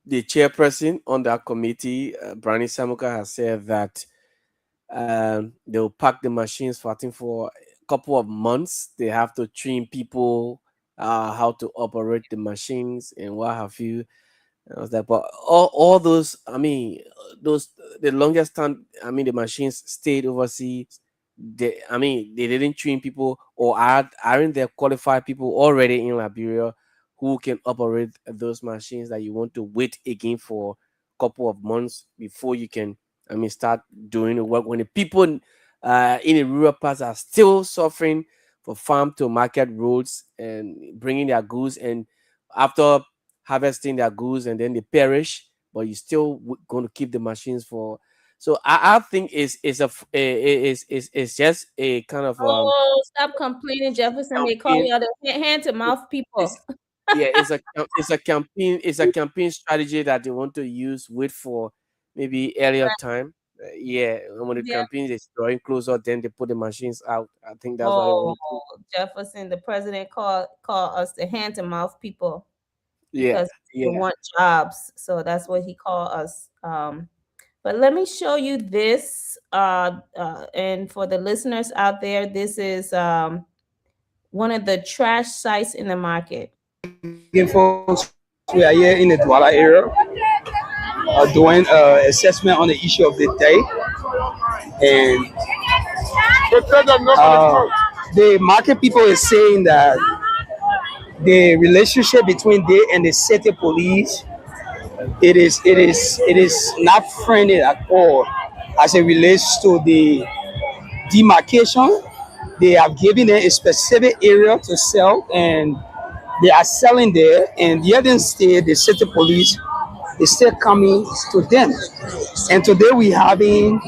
chairperson on that committee, Brani Samuka, has said that they'll pack the machines for I think for a couple of months. They have to train people how to operate the machines and what have you. And I was like, but all those, I mean, those the longest time, I mean, the machines stayed overseas. I mean, they didn't train people or aren't there qualified people already in Liberia who can operate those machines that you want to wait again for a couple of months before you can, I mean, start doing the work when the people in the rural parts are still suffering for farm to market roads and bringing their goods, and after harvesting their goods and then they perish, but you still going to keep the machines for. So I think it's just a kind of Oh, stop complaining, Jefferson. They call campaign. y'all the hand to mouth people. It's yeah, it's a campaign strategy that they want to use. Wait for maybe earlier time. Yeah, and when the Yeah. campaign is drawing closer, then they put the machines out. I think that's what they Oh, want to do. Jefferson, the president call us the hand to mouth people. because we want jobs. So that's what he called us. But let me show you this. And for the listeners out there, this is one of the trash sites in the market. Again, folks, we are here in the Douala area doing assessment on the issue of the day. And the market people is saying that the relationship between they and the city police, it is not friendly at all as it relates to the demarcation. They have given them a specific area to sell, and they are selling there. And the other state, the city police, is still coming to them. And today we having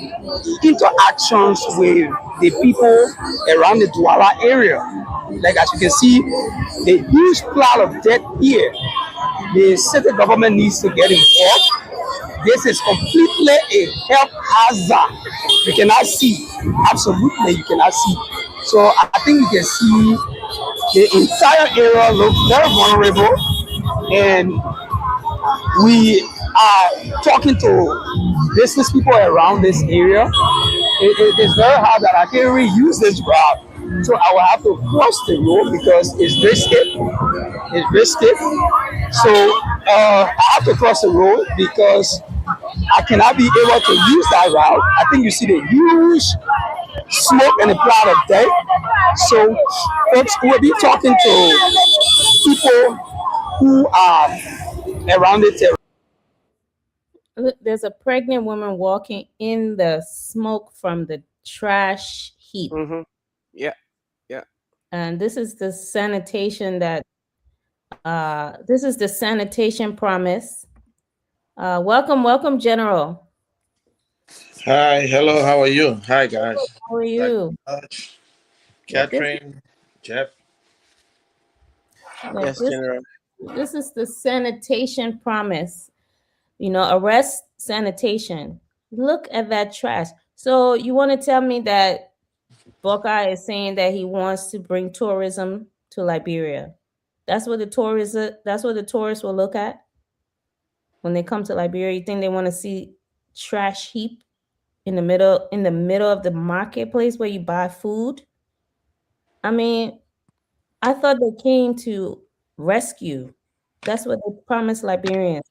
interactions with the people around the Douala area. Like as you can see, the huge plot of debt here. The city government needs to get involved. This is completely a health hazard. You cannot see. Absolutely, you cannot see. So I think you can see the entire area looks very vulnerable, and we are talking to business people around this area. It's very hard that I can't really use this route, so I will have to cross the road because it's risky. It's risky. So I have to cross the road because I cannot be able to use that route. I think you see the huge smoke and the cloud of death. So folks, we'll be talking to people who are around it. Look, there's a pregnant woman walking in the smoke from the trash heap. Yeah. And this is the sanitation that this is the sanitation promise. Welcome, General. Hi, hello, how are you? Hi, guys. How are you? Catherine, Jeff. Yes, General. This is the sanitation promise. Arrest sanitation. Look at that trash. So you want to tell me that Buckeye is saying that he wants to bring tourism to Liberia? That's what the tourists will look at when they come to Liberia. You think they want to see trash heap in the middle of the marketplace where you buy food? I mean, I thought they came to rescue. That's what they promised Liberians.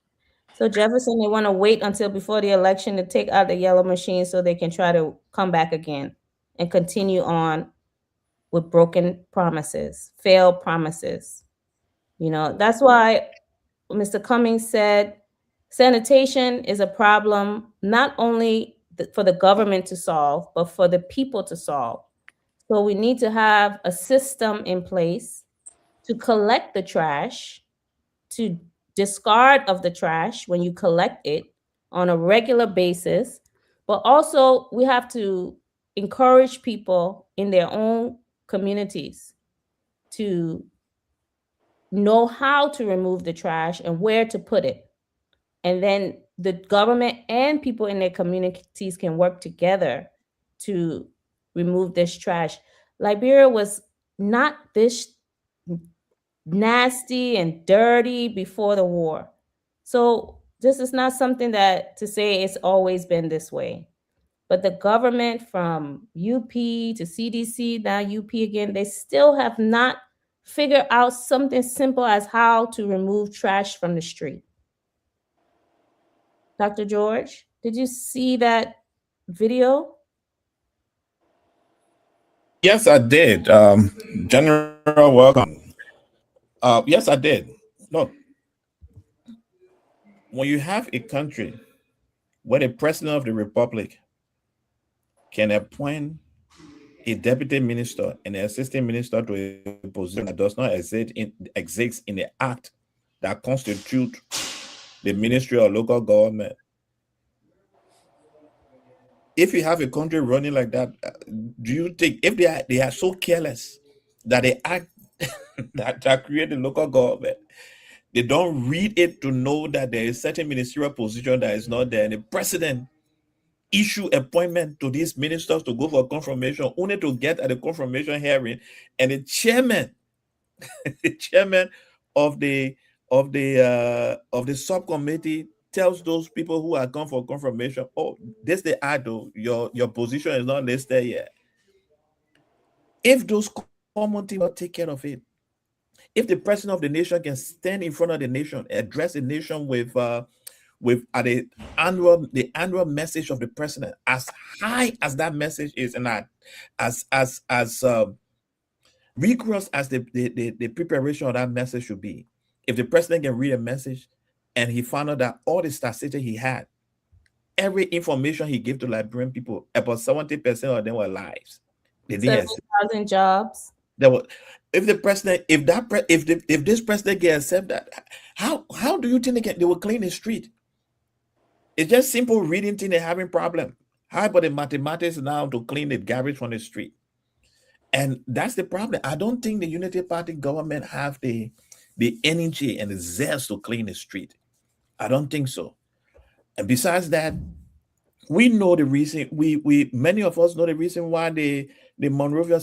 So Jefferson, they want to wait until before the election to take out the yellow machine so they can try to come back again and continue on with broken promises, failed promises. That's why Mr. Cummings said sanitation is a problem not only for the government to solve, but for the people to solve. So we need to have a system in place to collect the trash, to discard of the trash when you collect it on a regular basis. But also we have to encourage people in their own communities to know how to remove the trash and where to put it. And then the government and people in their communities can work together to remove this trash. Liberia was not this nasty and dirty before the war. So this is not something that to say it's always been this way. But the government from UP to CDC, now UP again, they still have not figured out something simple as how to remove trash from the street. Dr. George, did you see that video? Yes, I did. General, welcome. Yes, I did. Look, when you have a country where the president of the republic can appoint a deputy minister and an assistant minister to a position that does not exist in the act that constitutes the ministry or local government. If you have a country running like that, do you think if they are so careless that they act that create the local government, they don't read it to know that there is certain ministerial position that is not there, and the president issue appointment to these ministers to go for confirmation, only to get at the confirmation hearing, and the chairman, the chairman of the of the subcommittee tells those people who are gone for confirmation, oh, this the idol, your position is not listed yet. If those common things will take care of it, if the president of the nation can stand in front of the nation, address the nation with the annual message of the president, as high as that message is, and as rigorous as the preparation of that message should be, if the president can read a message and he found out that all the statistics he had, every information he gave to Liberian people, about 70% of them were lies. They didn't exist. 7,000 jobs. There was, if the president, if this president can accept that, how do you think they will clean the street? It's just simple reading thing they're having problem. How about the mathematics now to clean the garbage from the street? And that's the problem. I don't think the Unity Party government have the energy and the zest to clean the street. I don't think so. And besides that, we know the reason. We many of us know the reason why the Monrovia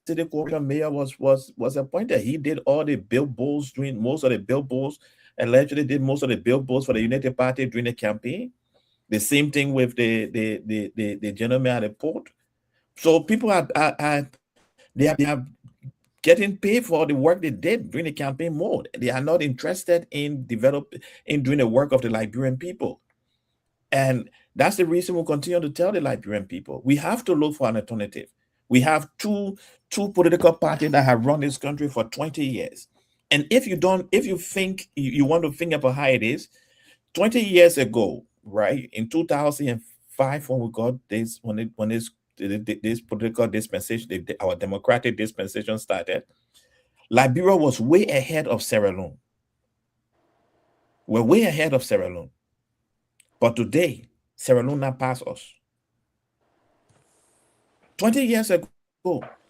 City Corporation mayor was appointed. He did all the billboards, doing most of the billboards, allegedly did most of the billboards for the Unity Party during the campaign. The same thing with the gentleman at the port. So people they are getting paid for the work they did during the campaign mode. They are not interested in doing the work of the Liberian people. And that's the reason we'll continue to tell the Liberian people, we have to look for an alternative. We have two political parties that have run this country for 20 years. And if you think you want to think about how it is, 20 years ago, right, in 2005, when we got this, this political dispensation, our democratic dispensation started, Liberia was way ahead of Sierra Leone. We're way ahead of Sierra Leone. But today, Sierra Leone now passed us. 20 years ago,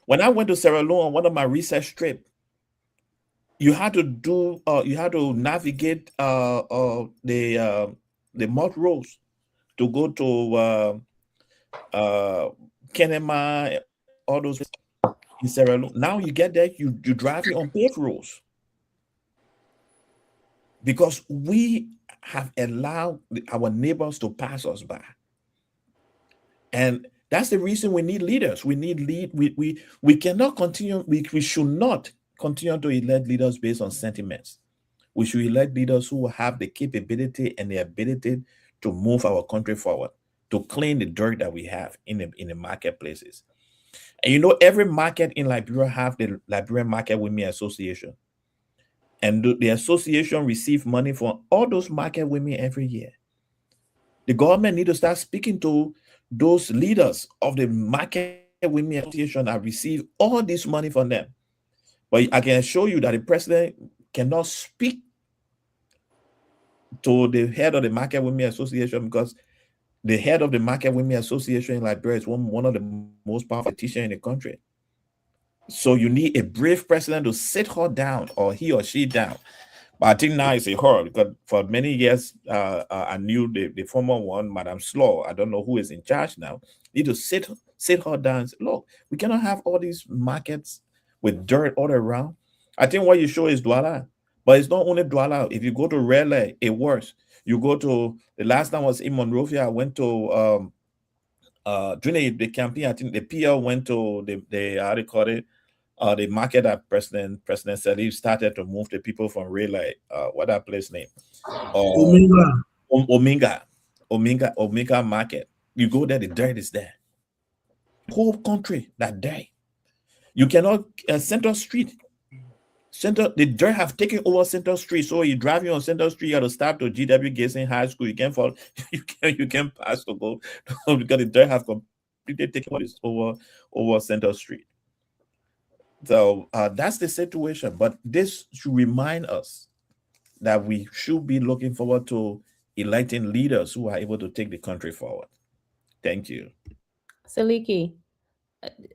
when I went to Sierra Leone on one of my research trips, you had to navigate the mud roads to go to Kenema, all those in Sierra Leone. Now you get there, you drive on paved roads because we have allowed our neighbors to pass us by. And that's the reason we need leaders. We need we cannot continue, we should not continue to elect leaders based on sentiments. We should elect leaders who have the capability and the ability to move our country forward, to clean the dirt that we have in the marketplaces. And you know, every market in Liberia have the Liberian Market Women Association. And the association receive money from all those market women every year. The government need to start speaking to those leaders of the Market Women Association that receive all this money from them. But I can assure you that the president cannot speak to the head of the Market Women Association, because the head of the Market Women Association in Liberia is one of the most powerful teachers in the country. So you need a brave president to sit her down, or he or she down. But I think now it's a her, because for many years I knew the former one, Madam Slaw. I don't know who is in charge now. Need to sit her down and say, look, we cannot have all these markets with dirt all around. I think what you show is Douala, but it's not only Douala. If you go to Raleigh, it works. You go to, the last time I was in Monrovia, I went to during the campaign, I think the PL went to the how do you call it, the market that President Salif started to move the people from Raleigh, what that place name? Omega market. You go there, the dirt is there. Whole country that day. You cannot Central Street. The dirt have taken over Central Street. So you driving on Central Street, you have to stop to GW Gates High School. You can't fall, you can pass to go because the dirt have completely taken over Central Street. So that's the situation. But this should remind us that we should be looking forward to electing leaders who are able to take the country forward. Thank you. Saliki,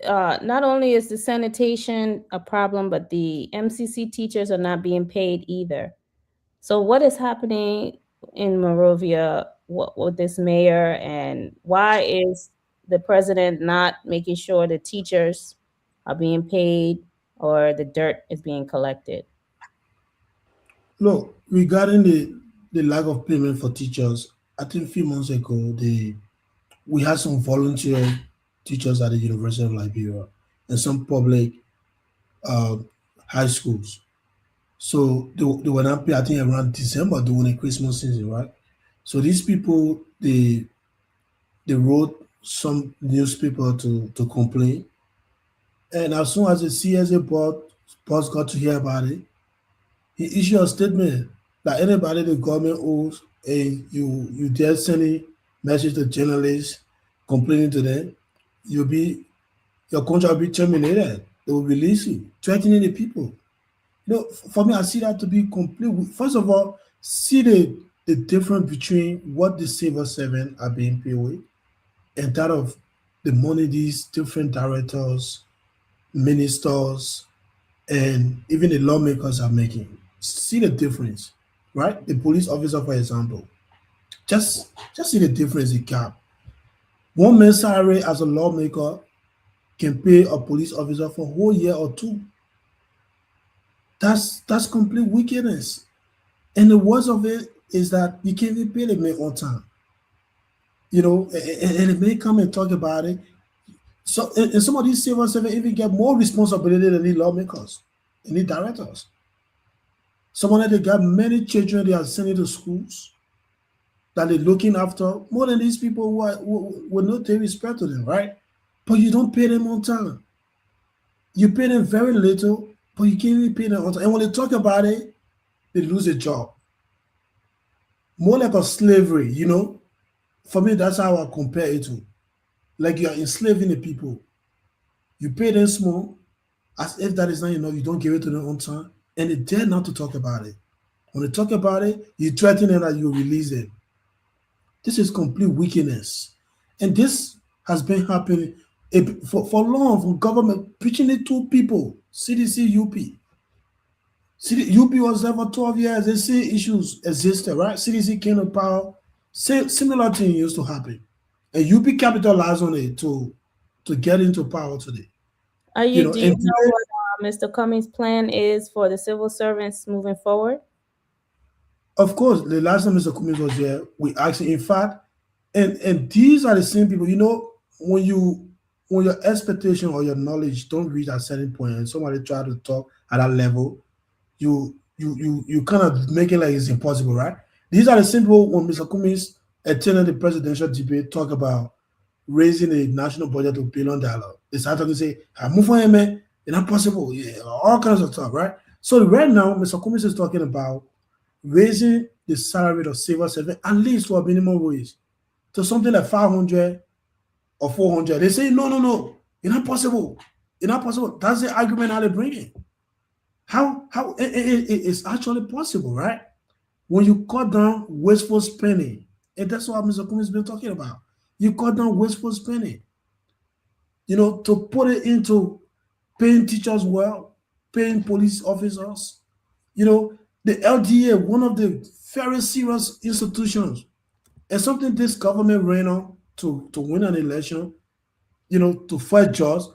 not only is the sanitation a problem, but the MCC teachers are not being paid either. So what is happening in Monrovia with this mayor, and why is the president not making sure the teachers are being paid or the dirt is being collected? Look, regarding the lack of payment for teachers, I think a few months ago, we had some volunteer teachers at the University of Liberia and some public uh, high schools. So they were not paid, I think, around December during the Christmas season, right? So these people, they wrote some newspaper to complain. And as soon as the CSA boss got to hear about it, he issued a statement that anybody the government owes and you dare sending message to journalists complaining to them, you'll be your contract will be terminated. They will release you, threatening the people. For me, I see that to be complete. First of all, see the difference between what the civil servants are being paid with and that of the money these different directors, ministers, and even the lawmakers are making. See the difference, right? The police officer, for example, just see the difference in gap. One man's salary as a lawmaker can pay a police officer for a whole year or two. That's complete wickedness. And the worst of it is that you can't even pay the man on time. And the man come and talk about it. So and some of these civil servants even get more responsibility than the lawmakers and the directors. Some of them they got many children they are sending to schools that they're looking after more than these people who will not take respect to them, right? But you don't pay them on time. You pay them very little, but you can't even pay them on time. And when they talk about it, they lose a job. More like a slavery. For me, that's how I compare it to. Like you are enslaving the people. You pay them small, as if that is not enough, you don't give it to them on time, and they dare not to talk about it. When they talk about it, you threaten them that you release them. This is complete wickedness. And this has been happening for long, from government preaching it to people. CDC, UP. UP was there for 12 years. They see issues existed, right? CDC came to power. Similar thing used to happen. And UP capitalized on it to get into power today. Do you And know what Mr. Cummings' plan is for the civil servants moving forward? of course, the last time Mr. Cummings was here, we actually, in fact, and these are the same people. When your expectation or your knowledge don't reach a certain point, and somebody try to talk at that level, you kind of make it like it's impossible, right? These are the same people when Mr. Cummings attended the presidential debate, talk about raising the national budget to $1 billion. They start talking, say, I move for him, man. It's not possible. Yeah, all kinds of talk, right? So right now, Mr. Cummings is talking about raising the salary of civil servant at least to a minimum wage to something like 500 or 400. They say, no, it's not possible. It's not possible. That's the argument how they bring it. How it's actually possible, right? When you cut down wasteful spending, and that's what Mr. Cummings has been talking about. You cut down wasteful spending, to put it into paying teachers well, paying police officers. The LDA, one of the very serious institutions, and something this government ran on to win an election, to fight jobs.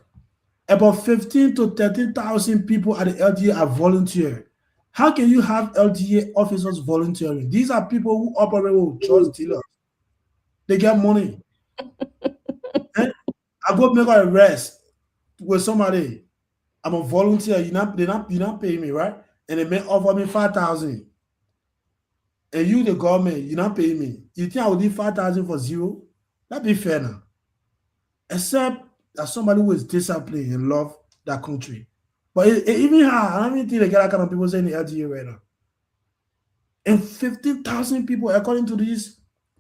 About 15 to 13,000 people at the LDA are volunteer. How can you have LDA officers volunteering? These are people who operate with drug dealers. They get money. And I go make an arrest with somebody. I'm a volunteer. You're not paying me, right? And they may offer me 5,000. And you, the government, you're not paying me. You think I will do 5,000 for zero? That'd be fair now. Except that somebody who is disciplined and love that country. But even I don't even think they get that kind of people saying the LGA right now. And 15,000 people, according to these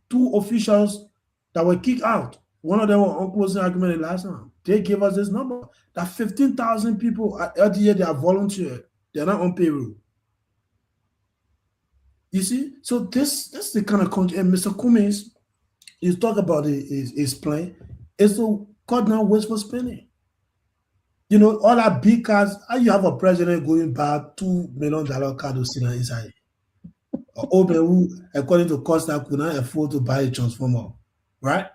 two officials that were kicked out. One of them was on closing argument the last time. They gave us this number that 15,000 people at LDA, they are volunteer. They're not on payroll. You see? So that's the kind of country. And Mr. Cummings, you talk about his plan, is to cut down wasteful spending. All that big cars, how you have a president going buy $2 million car to sit inside? Open who, according to Costa, could not afford to buy a transformer, right?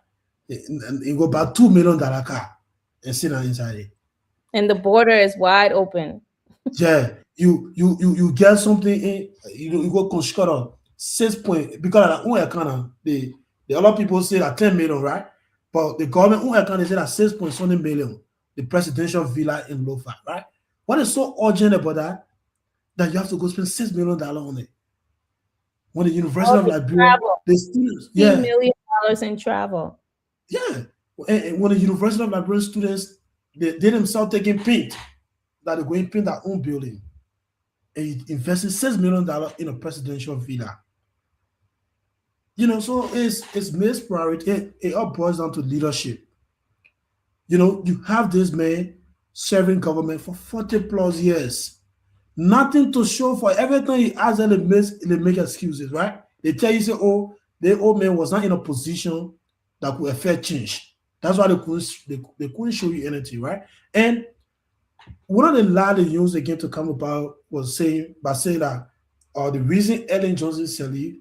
And he go buy $2 million car and sit inside it. And the border is wide open. Yeah, you get something in, you go construct 6 point because that own account the other people say that 10 million, right? But the government own account they say that 6 point something million, the presidential villa in Lofa, right? What is so urgent about that you have to go spend $6 million on it? When the University All of the Liberia, travel, the students, $50 yeah, million in travel. yeah. And when the University of Liberia students, they themselves taking paint, that they're going to paint their own building and you invested $6 million in a presidential villa. So it's mixed priority. It all boils down to leadership. You have this man serving government for 40 plus years. Nothing to show for everything he has, and they make excuses, right? They tell you, say, oh, the old man was not in a position that could affect change. That's why they couldn't show you anything, right? And one of the lie they used again to come about was saying that the reason Ellen Johnson Sirleaf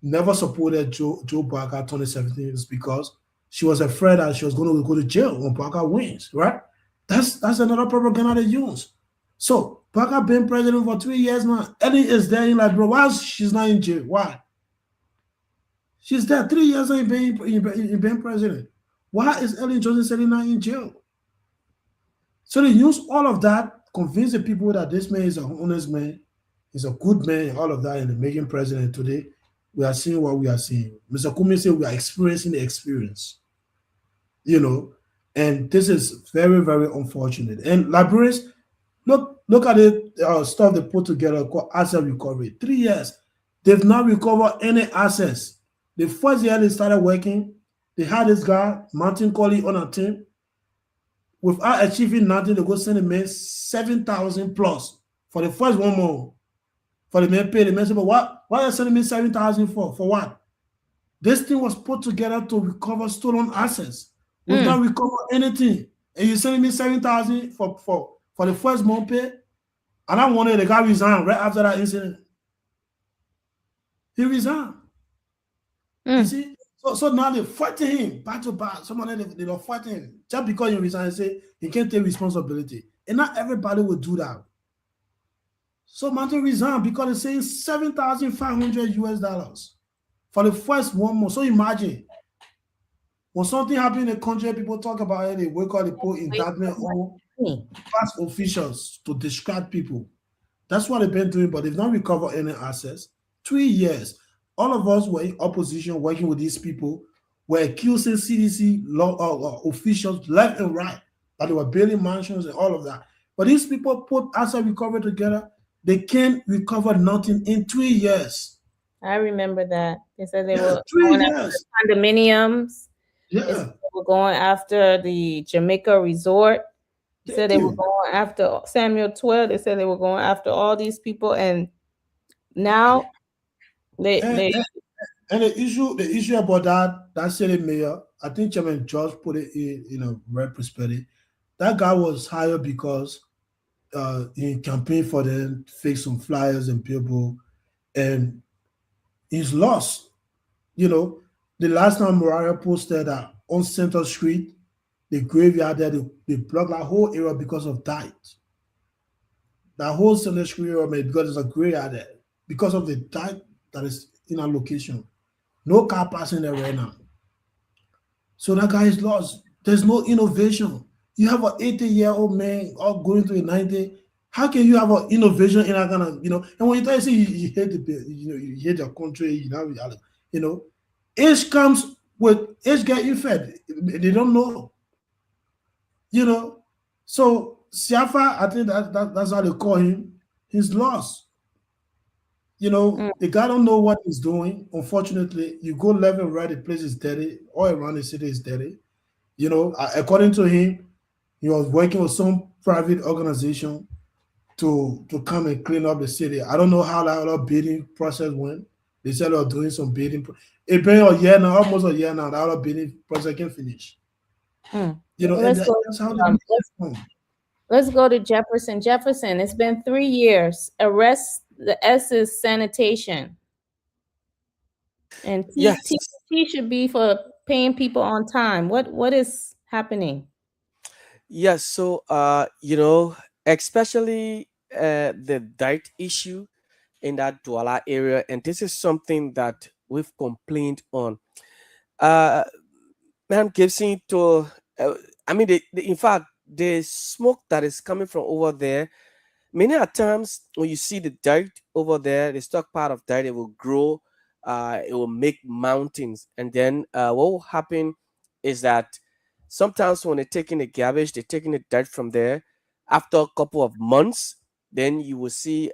never supported Joe Parker 2017 is because she was afraid that she was going to go to jail when Parker wins, right? That's another propaganda they use. So Parker been president for 3 years now. Ellen is there in like, bro, why she's not in jail? Why? She's there 3 years in being president. Why is Ellen Johnson Sirleaf not in jail? So they use all of that, convince the people that this man is a honest man, he's a good man, all of that, and the making president today. We are seeing what we are seeing. Mr. Kumi said we are experiencing the experience, and this is very, very unfortunate. And Liberians, look at the stuff they put together called asset recovery. 3 years, they've not recovered any assets. The first year they started working, they had this guy, Martin Colley, on a team. Without achieving nothing, they go send the man 7,000 plus for the first 1 month. For the man pay, the man say, but why are you sending me 7,000 for? For what? This thing was put together to recover stolen assets. We've not recovered anything. And you're sending me 7,000 for the first month pay? And I wanted the guy resign right after that incident. He resigned. You see? So now they're fighting him back to back. Someone they are fighting him. Just because he resigned and say he can't take responsibility. And not everybody will do that. So Martin resigned because they're saying $7,500 for the first 1 month. So imagine when something happened in the country, people talk about it, they wake up, they put indictment on past officials to distract people. That's what they've been doing, but they've not recovered any assets. 3 years. All of us were in opposition working with these people, were accusing CDC officials left and right that they were building mansions and all of that. But these people put asset recovery together. They can't recover nothing in 3 years. I remember that. They said they were 3 going years. after condominiums. They said they were going after the Jamaica Resort. They said they were going after Samuel 12. They said they were going after all these people. And now and the issue about that city mayor, I think Chairman George put it in a right perspective. That guy was hired because he campaigned for them, fix some flyers and people, and he's lost. The last time Mariah posted that on Central Street, the graveyard there, they blocked that whole area because of that. That whole Central Street area, because there's a graveyard there, because of the dirt that is in our location. No car passing there right now. So that guy is lost. There's no innovation. You have an 80-year-old man all going to a 90. How can you have an innovation in that kind of, and when you say you hate you hate your country, age comes with age getting fed. They don't know. So Siafa, I think that's how they call him. He's lost. The guy don't know what he's doing. Unfortunately, you go left and right, the place is dirty. All around the city is dirty. According to him, he was working with some private organization to come and clean up the city. I don't know how that bidding process went. They said they were doing some bidding. It's been a year now, almost a year now, that other bidding process can finish. Let's go to Jefferson. Jefferson, it's been 3 years. Arrest the S's sanitation. And T should be for paying people on time. What is happening? Yes, so especially the dirt issue in that Douala area, and this is something that we've complained on. Uh, Man, Gibson to, I mean, in fact, the smoke that is coming from over there, many a times when you see the dirt over there, the stock part of dirt, it will grow, it will make mountains. And then what will happen is that sometimes when they're taking the garbage, they're taking the dirt from there. After a couple of months, then you will see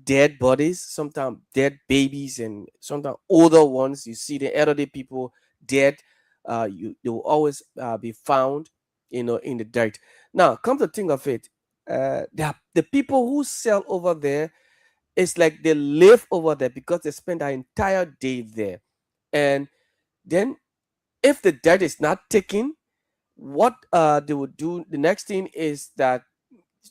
dead bodies, sometimes dead babies, and sometimes older ones. You see the elderly people dead. They will always be found, in the dirt. Now, come to think of it, the people who sell over there, it's like they live over there because they spend their entire day there. And then if the dirt is not taken, what they would do, the next thing is that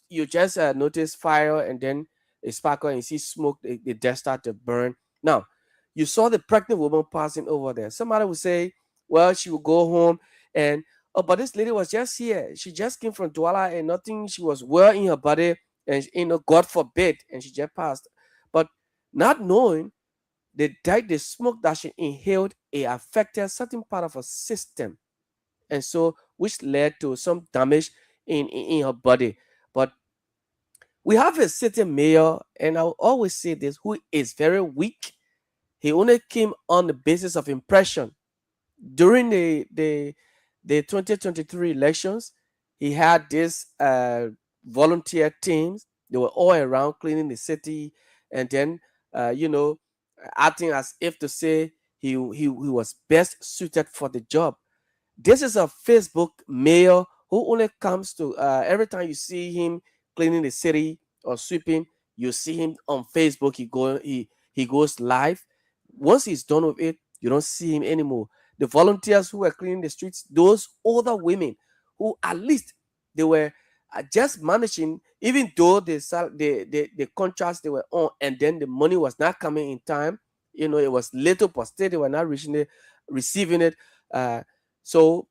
you just notice fire, and then a sparkle, and you see smoke, the dirt start to burn. Now, you saw the pregnant woman passing over there. Somebody would say, well, she will go home, and oh, but this lady was just here. She just came from Douala, and nothing, she was well in her body, and God forbid, and she just passed. But not knowing, the smoke that she inhaled, it affected certain part of her system, and so which led to some damage in her body. But we have a certain mayor, and I'll always say this, who is very weak. He only came on the basis of impression. During the 2023 elections, he had this volunteer teams. They were all around cleaning the city, and then acting as if to say he was best suited for the job. This is a Facebook mayor who only comes to, every time you see him cleaning the city or sweeping, you see him on Facebook. He goes live. Once he's done with it, you don't see him anymore. The volunteers who were cleaning the streets, those older women who at least they were just managing, even though the contracts they were on, and then the money was not coming in time. It was little, but still they were not receiving it. So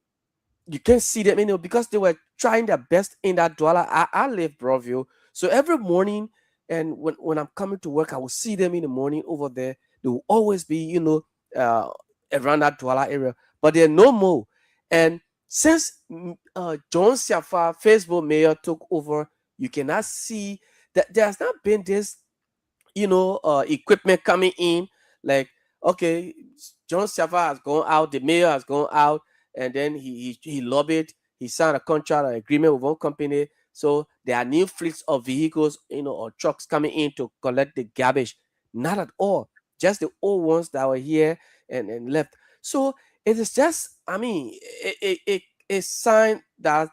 you can see them, because they were trying their best in that dwelling. I live Broadview, so every morning, and when I'm coming to work, I will see them in the morning over there. They will always be, uh, around that dwelling area, but they're no more. And since John Siafa, Facebook mayor, took over, you cannot see that there has not been this equipment coming in. Like, okay, John Safa has gone out, the mayor has gone out, and then he lobbied, he signed a contract or agreement with one company. So there are new fleets of vehicles, or trucks coming in to collect the garbage. Not at all. Just the old ones that were here and left. So it is just, I mean, a sign that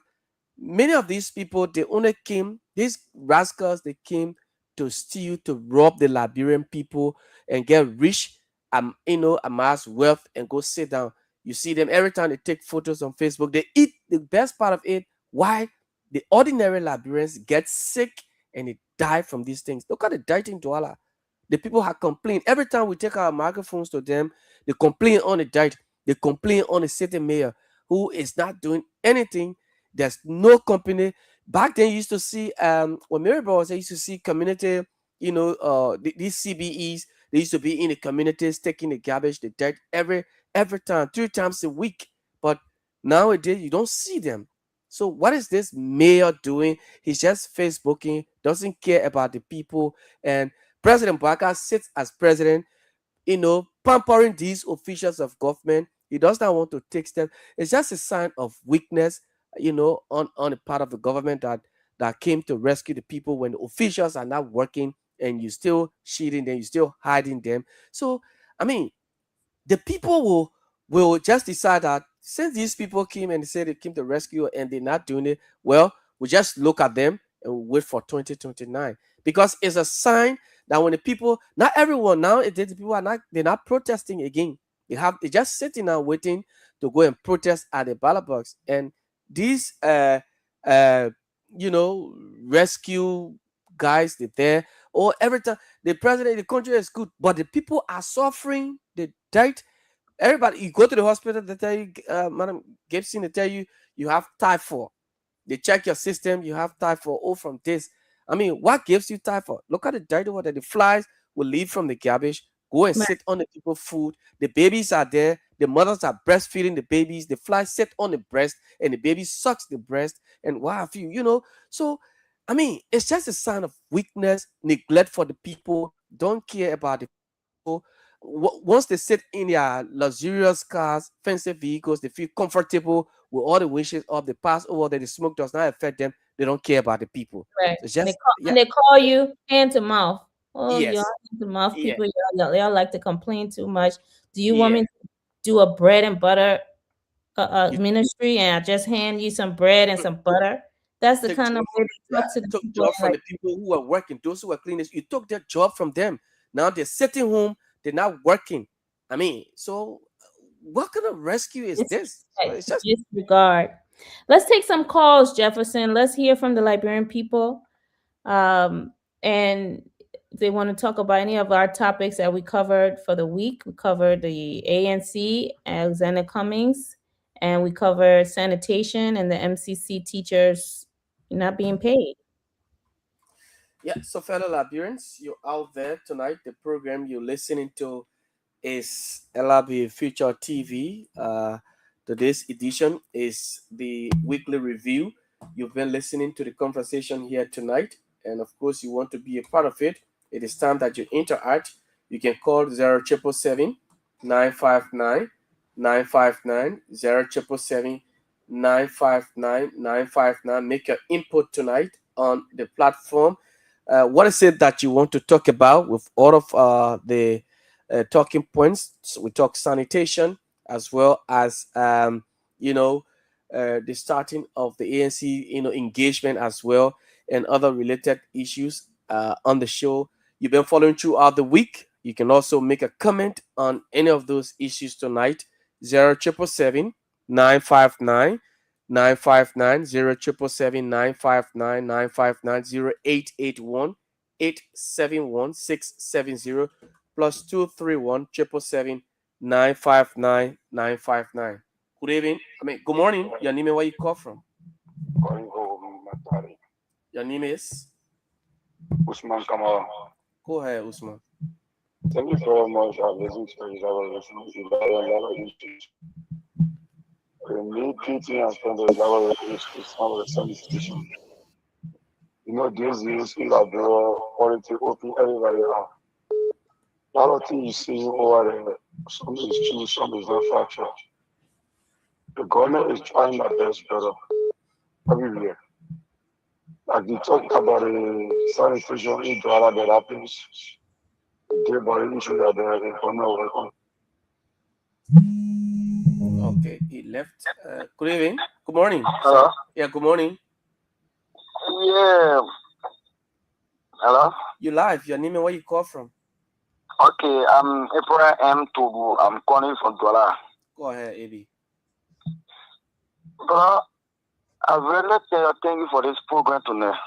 many of these people, they only came, these rascals, they came to steal, to rob the Liberian people and get rich, amass wealth and go sit down. You see them every time they take photos on Facebook. They eat the best part of it. Why? The ordinary Liberians get sick and they die from these things. Look at the diet in Douala. The people have complained. Every time we take our microphones to them, they complain on the diet. They complain on the city mayor who is not doing anything. There's no company. Back then, you used to see, when Maryborough was there, you used to see community, these CBEs, they used to be in the communities taking the garbage, the dirt every time, 3 times a week. But nowadays, you don't see them. So what is this mayor doing? He's just Facebooking, doesn't care about the people. And President Baka sits as president, pampering these officials of government. He does not want to take steps. It's just a sign of weakness, on the part of the government that came to rescue the people when the officials are not working, and you still cheating them, you still hiding them. So, I mean, the people will just decide that since these people came and they said they came to rescue and they're not doing it, well, we just look at them and wait for 2029, because it's a sign that when the people, not everyone nowadays, the people they're not protesting again. They're just sitting now waiting to go and protest at the ballot box. And these uh rescue guys, they're there, or every time the president, the country is good, but the people are suffering. They died. Everybody, you go to the hospital, they tell you, Madam Gibson, they tell you you have typhoid. They check your system, you have typhoid, from this. I mean, what gives you typhoid? Look at the dirty water. The flies will leave from the garbage, go and Right. sit on the people's food. The babies are there. The mothers are breastfeeding the babies. The flies sit on the breast, and the baby sucks the breast. And what have you? You know. So, I mean, it's just a sign of weakness, neglect for the people. Don't care about the people. Once they sit in their luxurious cars, fancy vehicles, they feel comfortable with all the wishes of the past over that the smoke does not affect them. They don't care about the people. Right. So it's And they just, call, yeah, and they call you hand to mouth. Oh, y'all yes, hand to mouth yeah, people. Y'all like to complain too much. Do you want yeah. me to do a bread and butter You ministry and I just hand you some bread and some butter? That's the took kind of job way from, they yeah, talk to the took people. job from Like, the people who are working, those who are cleaners. You took their job from them. Now they're sitting home, they're not working. I mean, so what kind of rescue is this? So disrespect, it's just, disregard. Let's take some calls, Jefferson. Let's hear from the Liberian people. And they want to talk about any of our topics that we covered for the week. We covered the ANC, Alexander Cummings, and we covered sanitation and the MCC teachers not being paid. yeah. So fellow Liberians, you're out there tonight. The program you're listening to is LIB Future TV. Today's edition is the weekly review. You've been listening to the conversation here tonight, and of course, you want to be a part of it. It is time that you interact. You can call 0777 959 959 0777 959 959. Make your input tonight on the platform. What is it that you want to talk about with all of the talking points? So we talk sanitation as well as you know the starting of the ANC engagement as well and other related issues on the show. You've been following throughout the week. You can also make a comment on any of those issues tonight. 0777 959 959 0777 959 959 0881 871 670 plus 231 777 959 959. Good evening. Good morning. Your name and where you call from? Your name is? Usman Kamal. Go ahead, Usman. Thank you very much. I've listened to you. I was listening to a lot of issues. The main teaching and spend a lot of issues on the sanitation. You know, these days, in the politics open everybody up. A lot of things you see over there, some is true, some is not factual. The government is trying their best better everywhere. Like they talk about the sanitation in Douala that happens, the body issue that they are in work on. Okay, he left. Good evening. Good morning. Hello? Sorry. Yeah, good morning. Yeah. Hello? You live. Your name and where you call from? Okay, I'm April M. Tobu. I'm calling from Douala. Go ahead, AB. Bro, I really thank you for this program tonight.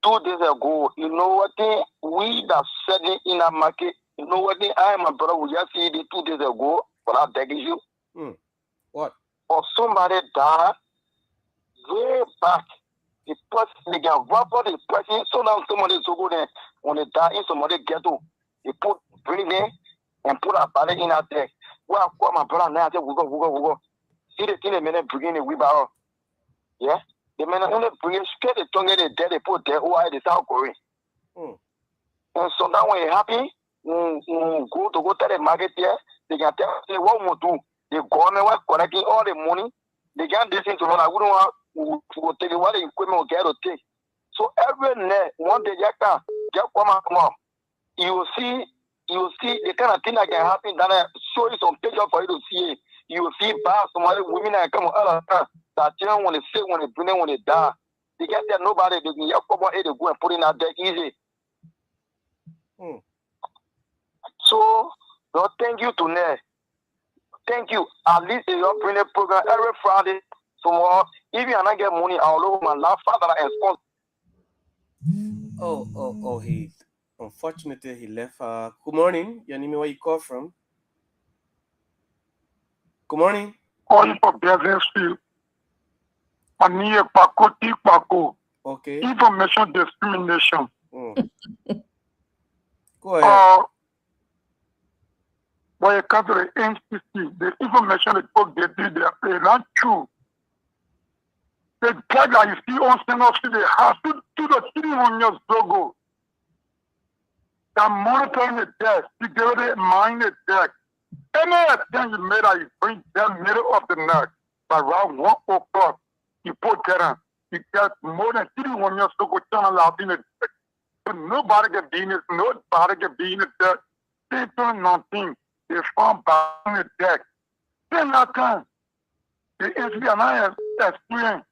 2 days ago, you know what thing we that selling in a market, you know what thing I and my brother we just see it 2 days ago, but I beg you. What? Or somebody died way back. The person they get robbed the person, so now somebody so go there when they die in somebody ghetto, they bring them and put a body in out there. Well, I call my brother now, I say we go. See the thing the minute bringing the wheelbarrow. Yeah? The minute only bring it, straight the tongue in the dead, they put there, who are the South Korean. And so now when you're happy, go to the market here, they can tell you what we do. The government was collecting all the money. They can't listen to us. I wouldn't want to take what the equipment will get to take. So every night, one day, just come out. You will see the kind of thing that can happen. That I show you some picture for you to see. You will see bad somebody women that come out that children when they sick, when they bring them, when they die. They can't tell nobody. They can just come out here to go and put in that deck easy. So, Lord, thank you tonight. Thank you. At least you bring a program every Friday. So, if you not get money, I'll over my last father and sponsor. He unfortunately he left. Good morning. Your name, where you call from? Good morning. Calling for Beverly Field. Aniye Pako Ti Pako. Okay. Information discrimination. Go ahead. When it comes to the NCC, the information the folks they did, they not true. The guy that you see on Senate Street, they have to the city on your logo. They're monitoring the deck, security mine the deck. Any attempt you made that you bring them middle of the night, by around 1 o'clock, you put that on. You get more than 3 on your logo channel out in the deck. So nobody can be in it, nobody can be in the deck. They doing nothing. They found by the deck. Then that time, the SBI experience.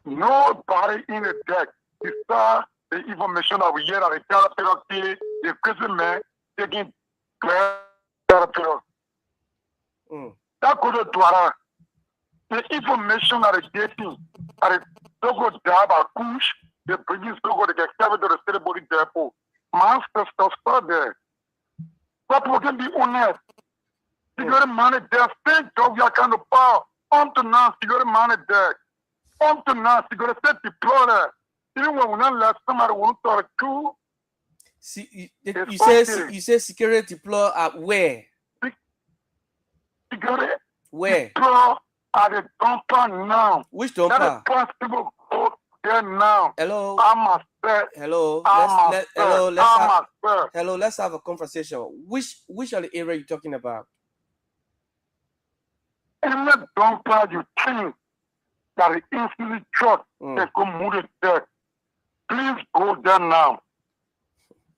Nobody in the deck. You saw the information that we hear that the caterpillar kid, the prison man taking caterpillar. That could have done the information that is getting at the local job at push, the British local, they get carried to the city body depot. Master stuff start there. But we can be honest. You got to manage their state job, you kind of power. On to now, you got to manage that. On to now, you got to set deploy there. Even when we not let somebody want to talk to. See, you say security deploy at where? You got to where? Deploy at the dumper now. Which dumper? That is possible. Go there now. Hello. I'm upset. Hello. Let's have a conversation. Which of the area you talking about? Any dumper you think that the instantly truck can go move it there. Please go there now.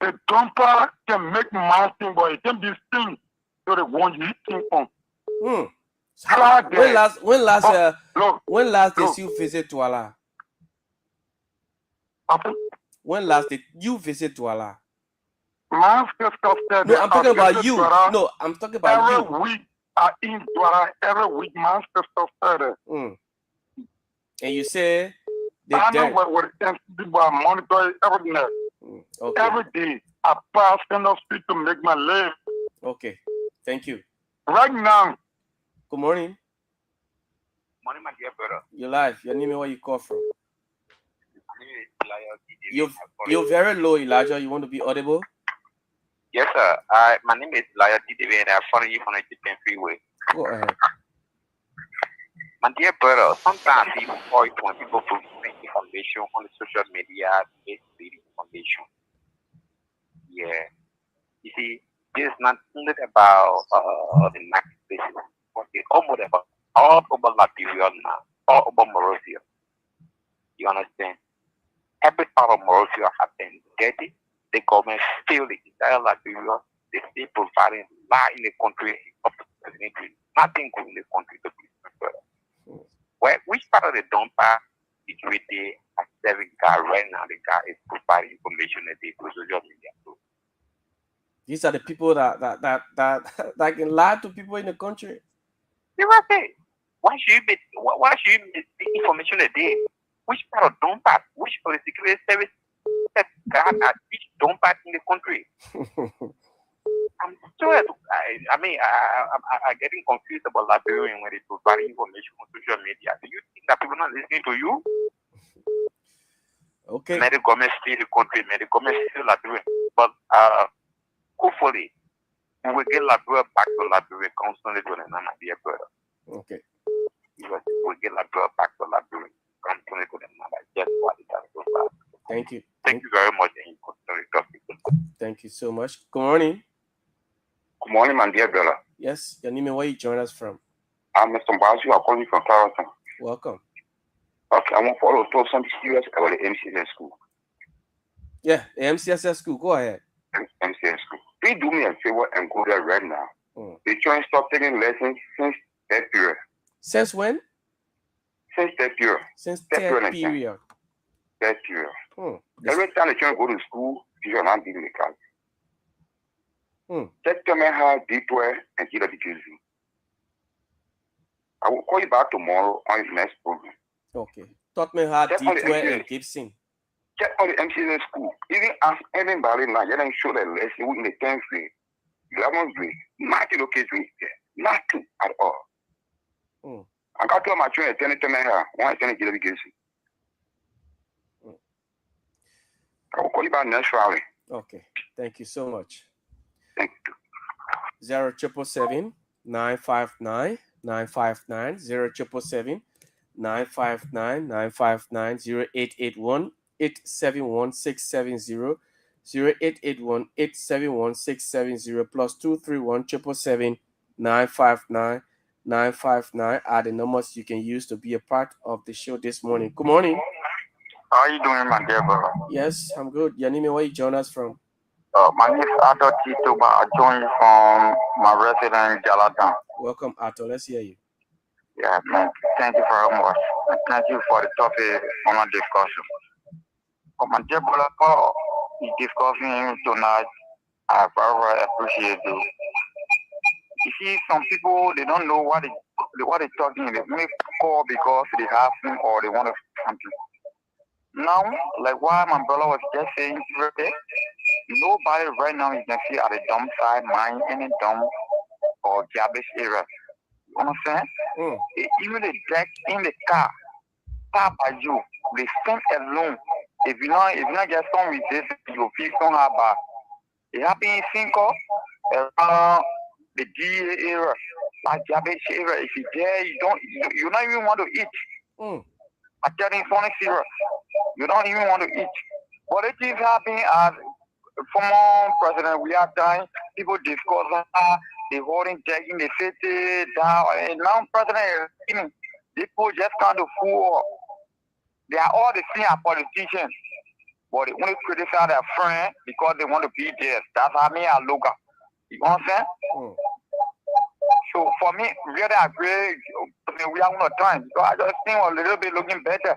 The dumper can make mountain, but it can be seen to the one you think on. When last did you visit Douala? When last did you visit Douala? No, I'm talking about you. No, I'm talking about you. Every week I in Douala. Every week, my stuff further. And you say I know what I monitor every night. Okay. Every day I pass enough street to make my life. Okay. Thank you. Right now. Good morning. Morning, my dear brother. You're live. Your name and where you call from. You're very low, Elijah. You want to be audible? Yes, sir. My name is Elijah David, and I'm following you from the Japan Freeway. Go ahead. My dear brother, sometimes you avoid when people put information on the social media, based information. Yeah. You see, this is not only about the next business, but it's almost about all over Liberia now, all over Morovia. You understand? Every part of Morovia has been dirty. The government still the entire Liberia. They still providing law in the country of the president. Nothing good in the country to be brother. Well, which part of the dumper security are serving guy right now? The guy is providing information that they do social media. These are the people that can lie to people in the country. You're right. Why should you be the information a day? Which part of dumper? Which of the security service that guy at which dumper in the country? I'm sorry. I'm getting confused about Liberian when they provide information on social media. Do you think that people are not listening to you? Okay. May the government steal the country, may the government steal Liberia. But hopefully, we will get Liberia back to Liberia constantly to the my dear brother. Okay. We'll get Liberia back to Liberia constantly to the just what it has so far. Thank you. Thank you very much. Thank you so much. Good morning. Good morning, my dear brother. Yes, your name and where you join us from? I'm Mr. Basu. I'm calling from Carrollton. Welcome. Okay, I want to talk something serious about the MCSS school. Yeah, the MCSS school. Go ahead. MCSS school. Please do me a favor and go there right now. They try and stop taking lessons since that period. Since when? Since that period. Since that period. That period. Every time they try to go to school, teachers are not giving the class. Just tell me how detour and get the juicy. I will call you back tomorrow on his next program. Okay. Taught me how detour and Gibson. Check on the MCSS school. Even ask anybody now, you don't show that lesson in the 10th grade, 11th grade, nothing okay to it there. Nothing at all. I got to my children, tell me how. Why can't I get the juicy? I'll call you back next Friday. Okay. Thank you so much. Thank you. 0777 959 959 0777 959 959 0881 871 670 0881 871 670 plus 231 777 959 959 are the numbers you can use to be a part of the show this morning. Good morning. How are you doing, my dear brother? Yes, I'm good. Your name, where you join us from? My name is Arthur Tito, but I joined you from my residence in Jalatan. Welcome, Arthur. Let's hear you. Yeah, man. Thank you very much. And thank you for the topic on our discussion. But my dear brother, Paul, you discussing tonight. I very appreciate you. You see, some people, they don't know what they're talking. They may call because they have something or they want to something. Now, like what my brother was just saying, nobody right now you can see at the dump side mine any dump or garbage area. You understand? Even the deck in the car, by you, they stand alone. If you not just come with this, you feel so hard. It happens in Cinco, around the DA area, like garbage area. If you're there, you don't even want to eat. I tell you, funny serious. You don't even want to eat. But it is happening as former president, we are dying. People discuss the holding taking the city down. And now president is eating. People just kind of fool. They are all the same politicians. But they only criticize their friend because they want to be there. That's how me I look at. You understand? So for me, really agree. We have no time. So I just think a little bit looking better.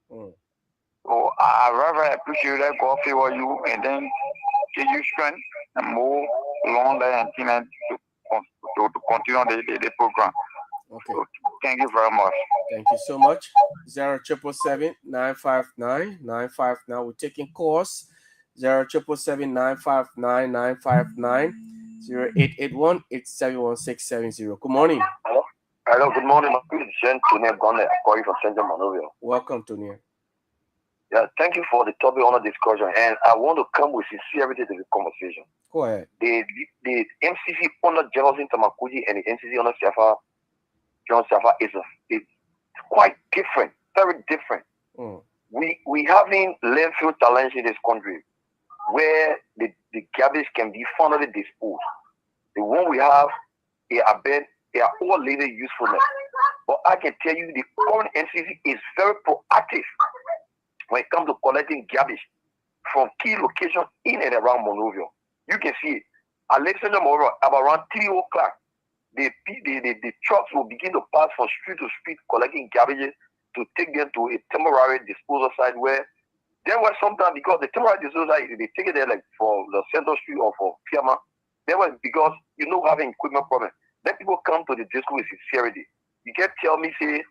So I really appreciate that. God favor you and then give you strength and more longer and to continue the program. Okay. So thank you very much. Thank you so much. 0777 959 959. We're taking calls. 0777 959 959 0881 871 670. Good morning. Hello, good morning. My name is Jen Tony Gonne, calling from Central Monrovia. Welcome, Tony. Yeah, thank you for the topic on the discussion, and I want to come with sincerity to the conversation. Go ahead. The MCC under Jefferson Tamakuji and the MCC under John Safa is quite different, very different. We having landfill challenge in this country where the garbage can be finally disposed. The one we have, they are all little usefulness. But I can tell you the current MCC is very proactive when it comes to collecting garbage from key locations in and around Monrovia. You can see it. At Alexander Monrovia, about around 3 o'clock, the trucks will begin to pass from street to street collecting garbage to take them to a temporary disposal site where there was sometimes because the temporary disposal site, they take it there like for the Central Street or for Piama. There was because having equipment problem. Let people come to the disco with sincerity. You can't tell me, say,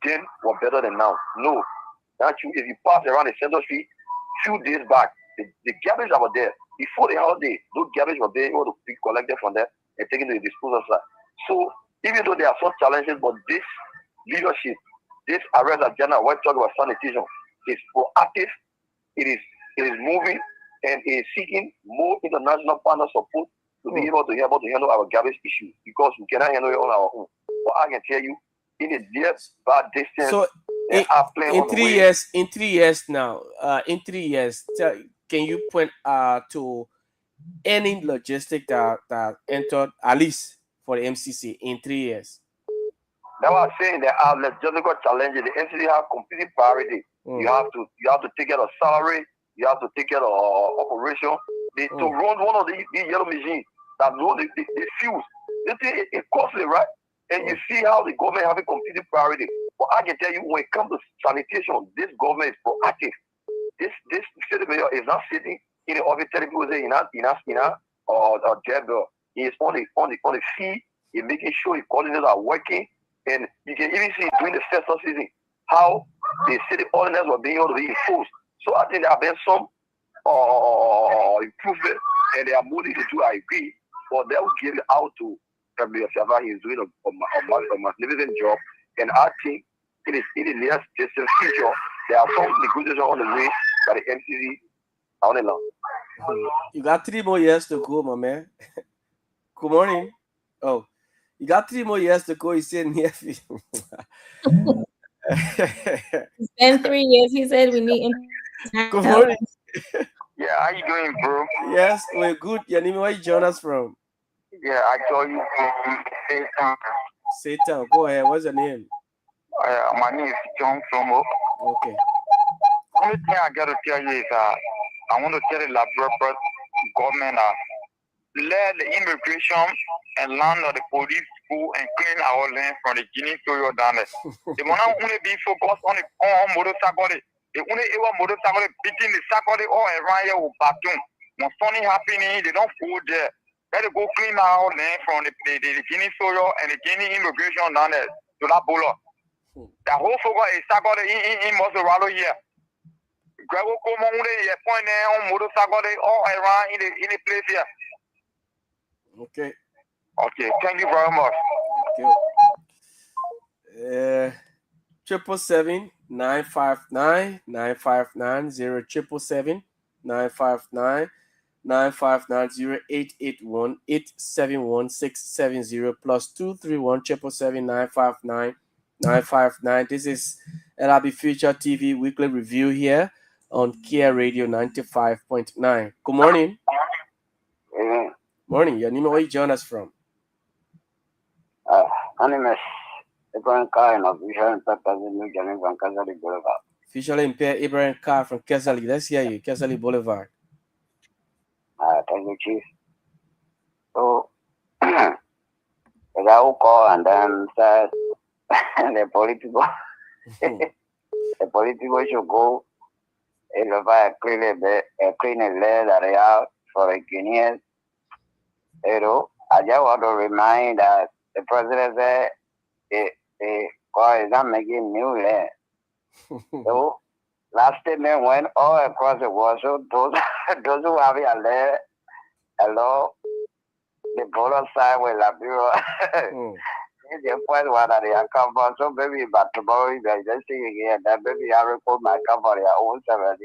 then we're better than now. No. If you pass around the Central Street, few days back, the garbage that were there, before the holiday, those garbage were there, able to be collected from there and taken to the disposal site. So, even though there are some challenges, but this leadership, this arrest agenda, when talking about sanitation, is proactive, it is moving, and it is seeking more international partner support to be able to handle our garbage issue because we cannot handle it on our own. But I can tell you, in the near bad distance, so in 3 years, can you point to any logistic that entered at least for the MCC in 3 years? That's what I'm saying. There are logistical challenges. The MCC have competing priority. You have to take care of salary. You have to take care of operation. To run one of these yellow machines that load the fuels, it's costly, right? And you see how the government have a competing priority. But I can tell you, when it comes to sanitation, this government is proactive. This city mayor is not sitting in the office telling people say or job. He is on the field. He's making sure his coordinators are working. And you can even see during the festive season how the city ordinance were being able to be enforced. So I think there have been some improvement, and they are moving to do. I agree, but they will give it out to Premier Sava. He's doing a magnificent job, and I think in the near distant future there are some negotiations on the way that the MCC All along. You got 3 more years to go, my man. Good morning. Oh, you got 3 more years to go. He said near future. It's been 3 years. He said we need him to Good help. morning. Yeah, how you doing, bro? Yes, we're good. Your name, where you join us from? Yeah, I told you from Satan. Satan. Go ahead. What's your name? My name is John Flomo. Okay. Only thing I gotta tell you is I want to tell the Liberia government let the immigration and land of the police go and clean our land from the Guinea soil down there. They want to only be focused on the motorcycle. They only ever motorcycle beating the cycle all around here with baton. When something happening, they don't go there. Let it go clean our land from the Guinea soil and the Guinea immigration down there to that bolo. The whole focus is cycle in Mosorado here. Grab come on the point there on motorcycle all around in the place here. Okay. Okay, thank you very much. Okay. 777-959-959 0777-959-959-0881-871-670 plus 231-777-959-959. This is LIB Future TV Weekly Review here on Kia Radio 95.9. Good morning. Morning. Your name, where you join us from? My name is Ibrahim Khan of Visual Impact New Journey from Casali Boulevard. Visually impaired Ibrahim Khan from Kesali. Let's hear you. Kesali Boulevard. Thank you, Chief. So, the guy who called and then said the political should go if I clean a layer that they have for the Guineans. You know, I just want to remind that the president said the call is not making new land. So last statement went all across the world. So those who have a land along the border side with Liberia, the point where they are come from. So maybe but tomorrow they just see again that maybe I report my come for their own service.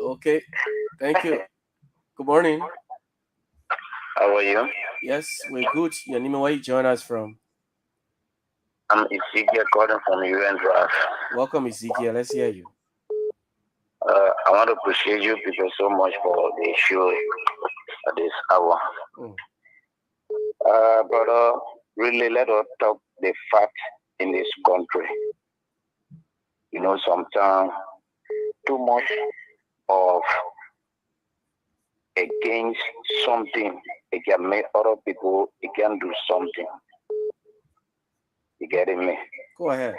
Okay. Thank you. Good morning. How are you? Yes, we're good. Your name, where you join us from? I'm Ezekiel calling from UN Drive. Welcome, Ezekiel. Let's hear you. I want to appreciate you people so much for the show at this hour. Brother, really let us talk the fact in this country. You know, sometimes too much of against something, it can make other people, it can do something. You getting me? Go ahead.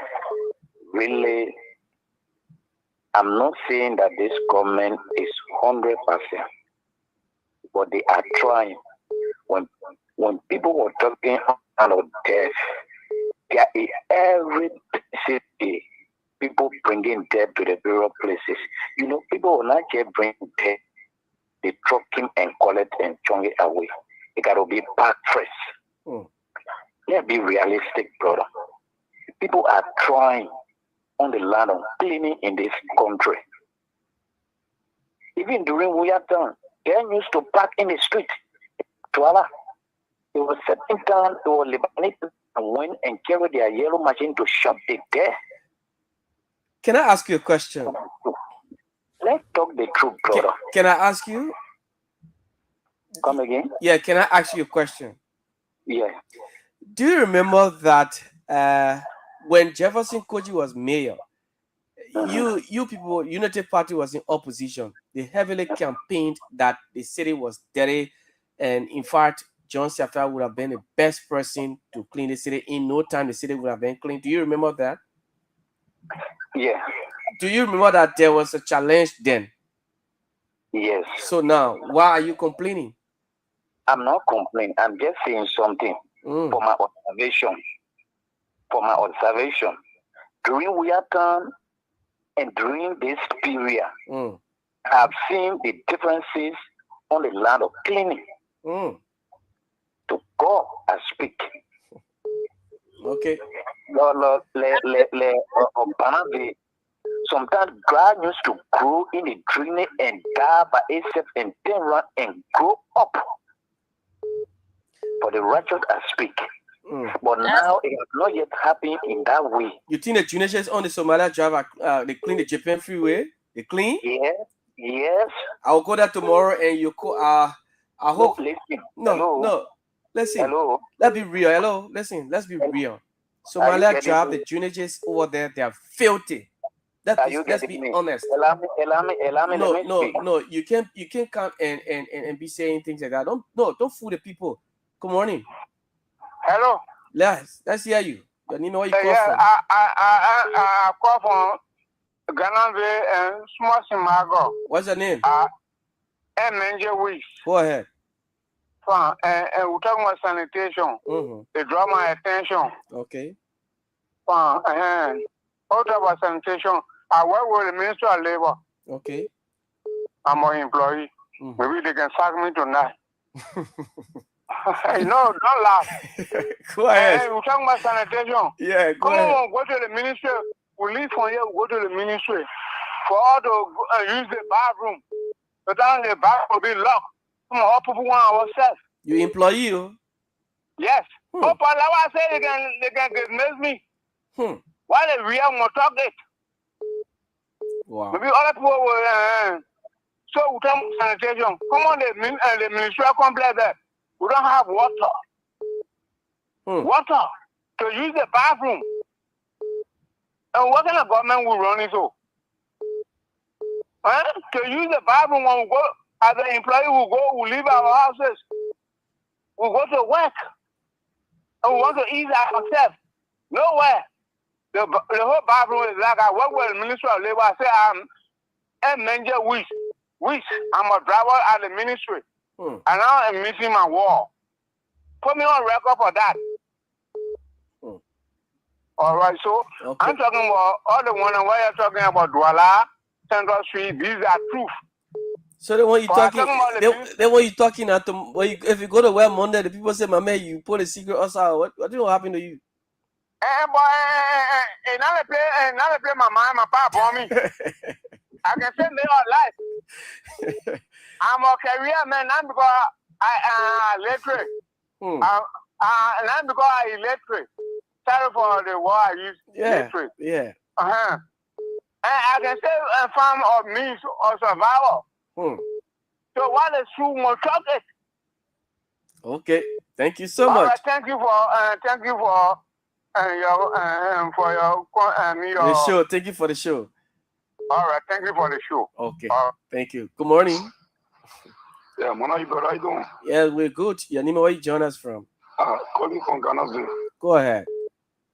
Really, I'm not saying that this government is 100%, but they are trying. When people were talking about death, there is every city people bringing death to the burial places. You know, people will not just bring death. They truck him and call it and chong it away. It got to be back fresh. Let's be realistic, brother. People are trying on the land of cleaning in this country. Even during war time, they used to park in the street. They were sitting down, they were Lebanese and went and carried their yellow machine to shop the death. Can I ask you a question? Let's talk the truth, brother. Can I ask you? Come again? Yeah, can I ask you a question? Yeah. Do you remember that when Jefferson Koji was mayor, you people, Unity Party was in opposition. They heavily campaigned that the city was dirty, and in fact, John Safia would have been the best person to clean the city. In no time, the city would have been clean. Do you remember that? Yeah. Do you remember that there was a challenge then? Yes. So now, why are you complaining? I'm not complaining. I'm just saying something for my observation. During war time and during this period, I've seen the differences on the land of cleaning. To God I speak. Okay. Lord, sometimes grass used to grow in the drainage and die by itself and then run and grow up. For the righteous I speak. But now it has not yet happened in that way. You think the juniors on the Somalia Drive, they clean the Japan freeway? They clean? Yes, yes. I'll go there tomorrow and you call. I hope. No, Listen. Hello. Let's be real. Hello. Listen. Let's be real. Somalia Drive, the juniors over there, they are filthy. Let's be honest. Allow me. No. You can't come and be saying things like that. Don't fool the people. Good morning. Hello. Let's hear you. Your name, where you call from? I call from Ghana and Small Simago. What's your name? MNJ Wish. Go ahead. And we're talking about sanitation. They draw my attention. Okay. All about sanitation. I work with the Ministry of Labor. Okay. I'm an employee. Maybe they can sack me tonight. No, don't laugh. Go ahead. We're talking about sanitation. Yeah, go Come ahead. on, go to the ministry. We leave from here, we go to the ministry for all to use the bathroom. But then the bathroom will be locked. Come on, all people want ourselves. You employee, you? Yes. Oh, but like I say, they can dismiss me. Why the real want to talk it? Wow. Maybe other people will. So we talk about sanitation. Come on, the ministerial complex there. We don't have water. Water to use the bathroom. And what kind of government will run it so? To use the bathroom when we go, as an employee, we leave our houses. We go to work. And we want to eat ourselves. Nowhere. The whole bathroom is like I work with the Ministry of Labor. I say I'm a manager wish. I'm a driver at the ministry. And now I'm missing my wall. Put me on record for that. All right, so I'm talking about all the one where you're talking about Douala, Central Street. These are truth. So then when you talking, then when you talking at if you go to work Monday, the people say, "My man, you put a secret outside." What will happen to you? Another play my mind, my papa for me. I can say me all life. I'm a career man, not because I literate. Not because I illiterate. Sorry for the word I use. Literate. Yeah. And I can say farm or means or survival. So what is true will talk it. Okay. Thank you so much. Right, thank you for the show. Thank you for the show. All right, thank you for the show. Okay. Thank you. Good morning. Yeah, man, how you doing? Yeah, we're good. Your name, where you join us from? Calling from Ghana. Go ahead.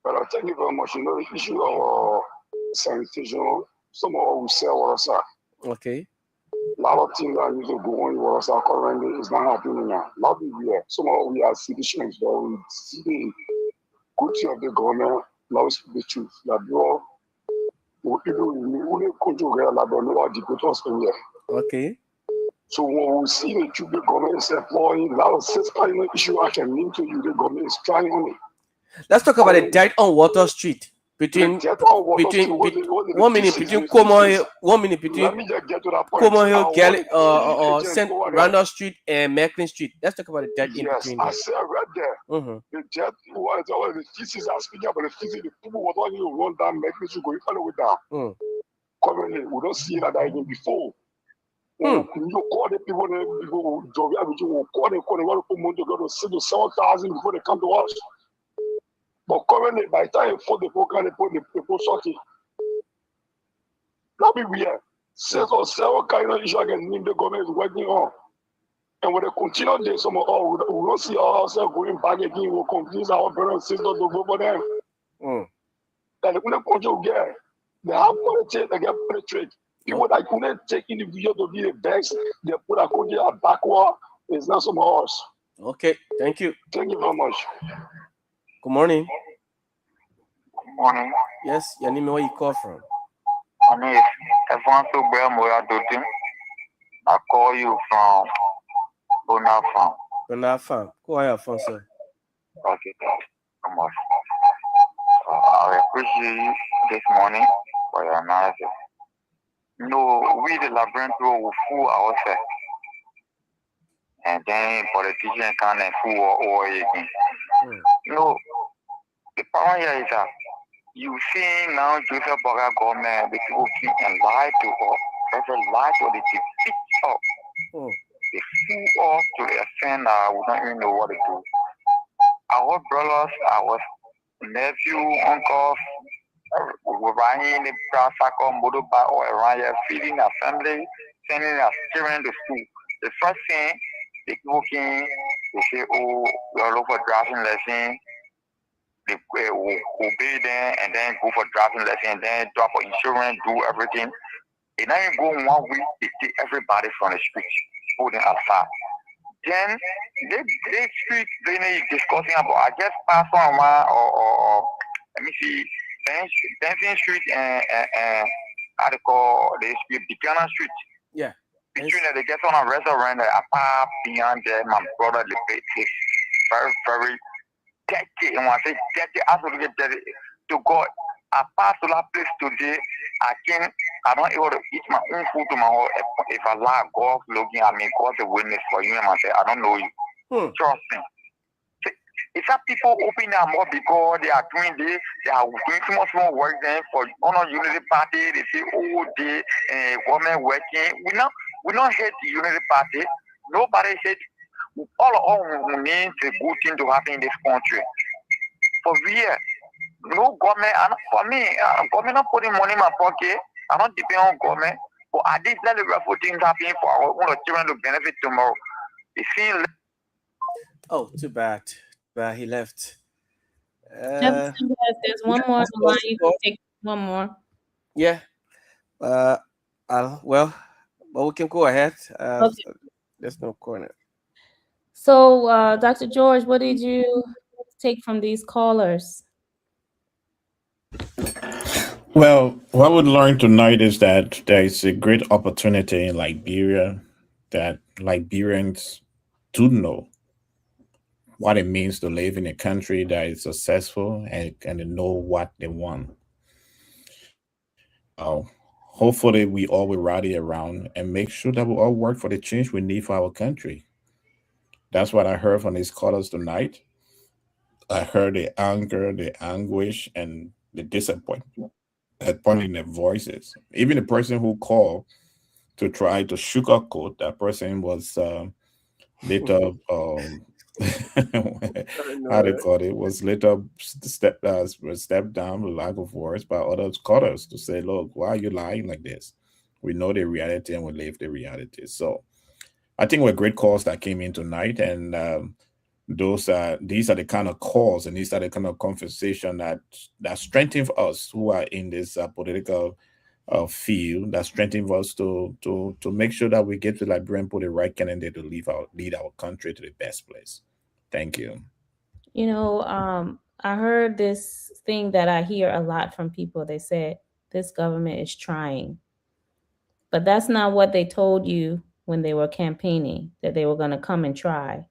Well, thank you very much. You know, the issue of sanitation, some of us sell water. Okay. A lot of things that used to go on in water currently is not happening now. Not here. Some of we are citizens, but we see the good thing of the government. Now speak the truth. That bro, we only control the dictators in here. Okay. So when we see the truth, the government is employing a lot of system issue. I can name to you, the government is trying on it. Let's talk about the dead on Water Street. Between 1 minute between Como Hill, 1 minute between Como Hill, St. Randall Street and Macklin Street. Let's talk about the dead in between. I said right there. The dead the feces are speaking about the feces. The people were not even run down Macklin Street, going all the way down. Currently, we don't see that even before. You call the people will call them, go to 7,000 before they come to us. But currently, by the time for the program, they put the shorty. That be weird. 6 or 7 kind of issue again the government is working on. And when they continue this, some of we don't see ourselves going back again. We'll convince our brothers and sisters to go for them. And when they continue again, they have politics, they get penetrate. People that couldn't take in the video to be the best, they put a country backward. It's not some of us. Okay, thank you. Thank you very much. Good morning. Good morning. Yes, your name, where you call from? My name is Evanso Moya. I call you from Bona Farm. Bona Farm. Go ahead, Alfonso. Okay, thank you so much. I appreciate you this morning for your analysis. We the Liberian people will fool ourselves, and then politicians come and fool all again. No, the problem here is that you see now Joseph Boga government, the people keep and lie to us, every lie to the defeat us. They fool us to the extent that we don't even know what to do. Our brothers, our nephew, uncles, we're riding the tricycle, motorbike, or around here, feeding our family, sending our children to school. The first thing, the people came, they say, oh, we're looking for driving lesson. They will obey them and then go for driving lesson, and then drop for insurance, do everything. And then you go 1 week, they take everybody from the street, put them outside. Then they speak, they discussing about, I guess, pass on one or let me see, Dancing Street and how they call they speak Buchanan Street. Yeah. Between that, they get on a restaurant, a park beyond there, my brother, the place very, very dirty. And when I say dirty, absolutely dirty. To God, I pass to that place today, I don't able to eat my own food to my home. If I lie, God looking at me, God's a witness for you and myself. I don't know you. Trust me. It's that people open their mouth because they are doing this, they are doing too much more work then for honor unity party. They say, oh, the women working. We not hate the unity party. Nobody hate. All we need a good thing to happen in this country. For real, no government. For me, government not putting money in my pocket. I don't depend on government. But at least let the rest things happen for our own children to benefit tomorrow. It seems. Oh, too bad. But he left. There's one more on the line. You can take one more. Yeah. Well, we can go ahead. Okay. There's no corner. So, Dr. George, what did you take from these callers? Well, what we learned tonight is that there is a great opportunity in Liberia that Liberians do know what it means to live in a country that is successful and they know what they want. Hopefully, we all will rally around and make sure that we all work for the change we need for our country. That's what I heard from these callers tonight. I heard the anger, the anguish, and the disappointment in their voices. Even the person who called to try to sugarcoat, that person was later how they call it, was later stepped down with lack of words by other callers to say, look, why are you lying like this? We know the reality and we live the reality. So I think we're great calls that came in tonight, and these are the kind of calls and these are the kind of conversation that strengthen us who are in this political field, that strengthen us to make sure that we get to Liberia and put the right candidate to lead our country to the best place. Thank you. You know, I heard this thing that I hear a lot from people. They said this government is trying, but that's not what they told you when they were campaigning, that they were going to come and try.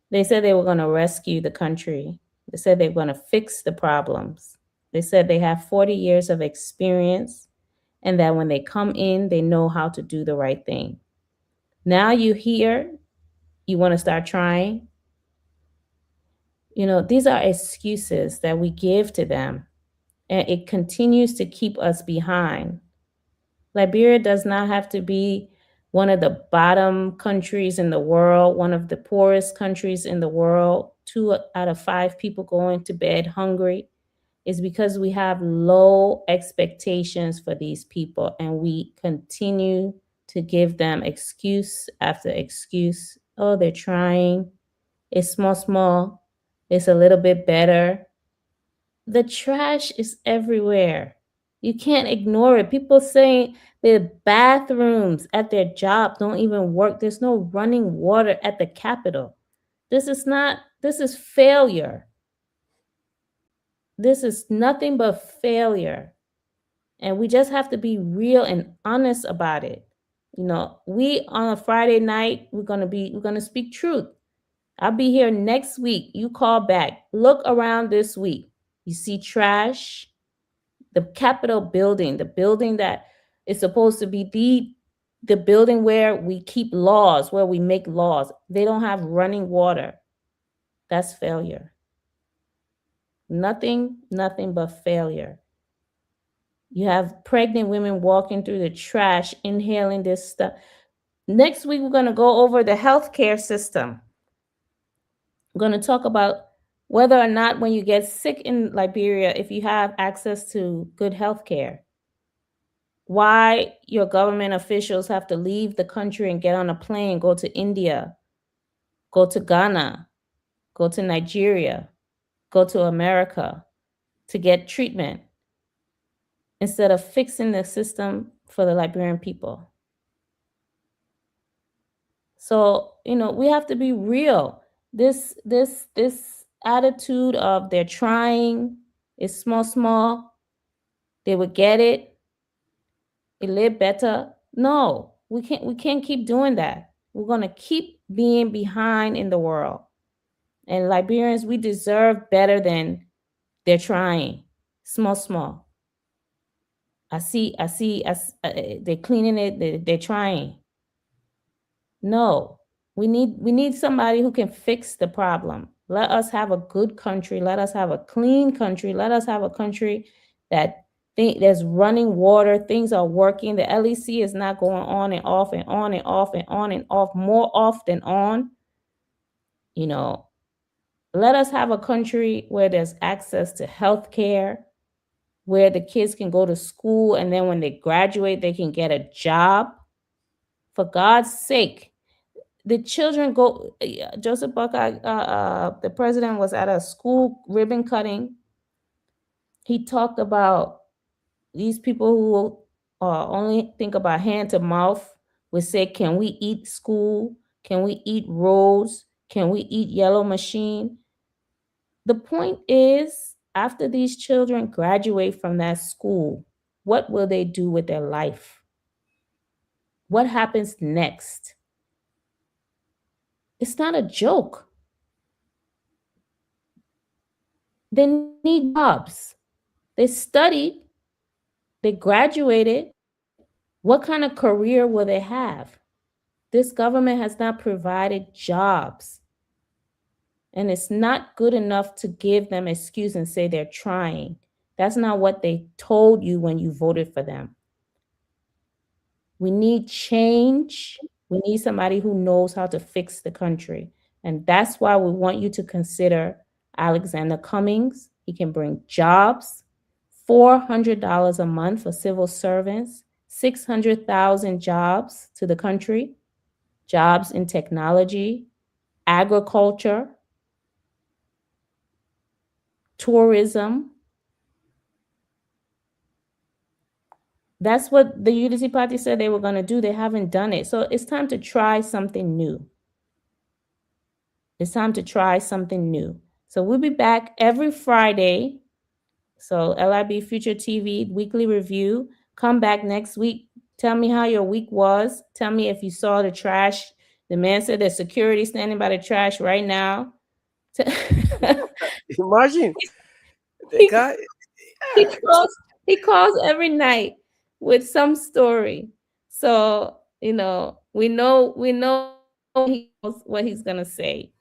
They said they were going to rescue the country. They said they were going to fix the problems. They said they have 40 years of experience and that when they come in, they know how to do the right thing. Now you hear, you want to start trying. You know, these are excuses that we give to them, and it continues to keep us behind. Liberia does not have to be one of the bottom countries in the world, one of the poorest countries in the world. 2 out of 5 people going to bed hungry is because we have low expectations for these people and we continue to give them excuse after excuse. Oh, they're trying. It's small. It's a little bit better. The trash is everywhere. You can't ignore it. People saying their bathrooms at their job don't even work. There's no running water at the Capitol. This is failure. This is nothing but failure. And we just have to be real and honest about it. You know, we on a Friday night, we're gonna speak truth. I'll be here next week. You call back. Look around this week. You see trash, the Capitol building, the building that It's supposed to be the building where we keep laws, where we make laws. They don't have running water. That's failure. Nothing but failure. You have pregnant women walking through the trash, inhaling this stuff. Next week, we're going to go over the healthcare system. We're going to talk about whether or not when you get sick in Liberia, if you have access to good healthcare. Why your government officials have to leave the country and get on a plane, go to India, go to Ghana, go to Nigeria, go to America to get treatment instead of fixing the system for the Liberian people. So, we have to be real. This attitude of they're trying, it's small, they would get it live better. No, we can't keep doing that. We're gonna keep being behind in the world. And Liberians, we deserve better than they're trying. Small. I see, they're cleaning it, they're trying. No, we need somebody who can fix the problem. Let us have a good country. Let us have a clean country. Let us have a country that there's running water. Things are working. The LEC is not going on and off and on and off and on and off, more off than on. Let us have a country where there's access to health care, where the kids can go to school, and then when they graduate, they can get a job. For God's sake, the children go. Joseph Buckeye, the president, was at a school ribbon cutting. He talked about these people who only think about hand to mouth, would say, can we eat school? Can we eat roads? Can we eat yellow machine? The point is, after these children graduate from that school, what will they do with their life? What happens next? It's not a joke. They need jobs. They studied, they graduated. What kind of career will they have? This government has not provided jobs. And it's not good enough to give them excuse and say they're trying. That's not what they told you when you voted for them. We need change. We need somebody who knows how to fix the country. And that's why we want you to consider Alexander Cummings. He can bring jobs, $400 a month for civil servants, 600,000 jobs to the country, jobs in technology, agriculture, tourism. That's what the Unity Party said they were going to do. They haven't done it. So it's time to try something new. It's time to try something new. So we'll be back every Friday. So LIB Future TV weekly review. Come back next week. Tell me how your week was. Tell me if you saw the trash. The man said there's security standing by the trash right now. Imagine the guy. He calls every night with some story. So, we know he knows what he's gonna say.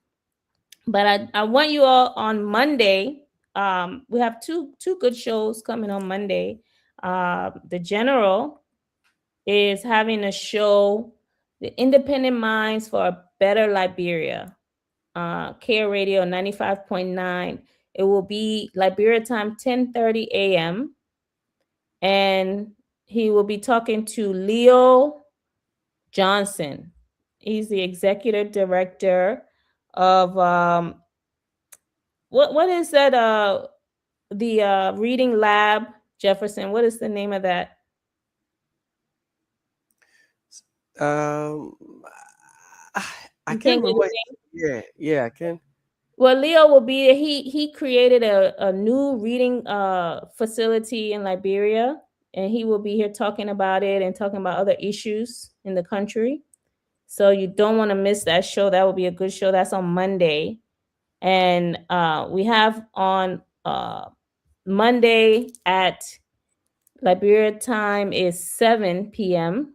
But I want you all on Monday. We have two good shows coming on Monday. The General is having a show, The Independent Minds for a Better Liberia. Care Radio 95.9. It will be Liberia time 10:30 a.m. And he will be talking to Leo Johnson. He's the executive director of what is that? The Reading Lab, Jefferson. What is the name of that? I can't remember. Yeah, I can. Well, Leo will be. He created a new reading facility in Liberia, and he will be here talking about it and talking about other issues in the country. So you don't want to miss that show. That will be a good show. That's on Monday. And we have on Monday at Liberia time is 7 p.m.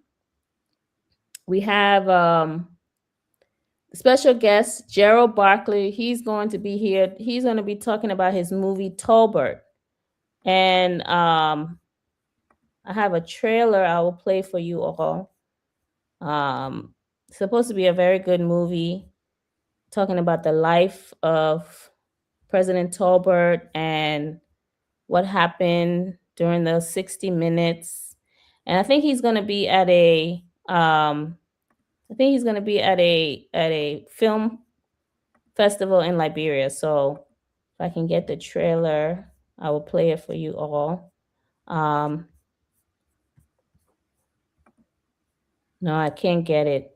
We have special guest Gerald Barkley. He's going to be here. He's going to be talking about his movie Tolbert. And I have a trailer I will play for you all. It's supposed to be a very good movie talking about the life of President Tolbert and what happened during the 60 minutes. And I think he's going to be at a film festival in Liberia. So if I can get the trailer, I will play it for you all. No, I can't get it,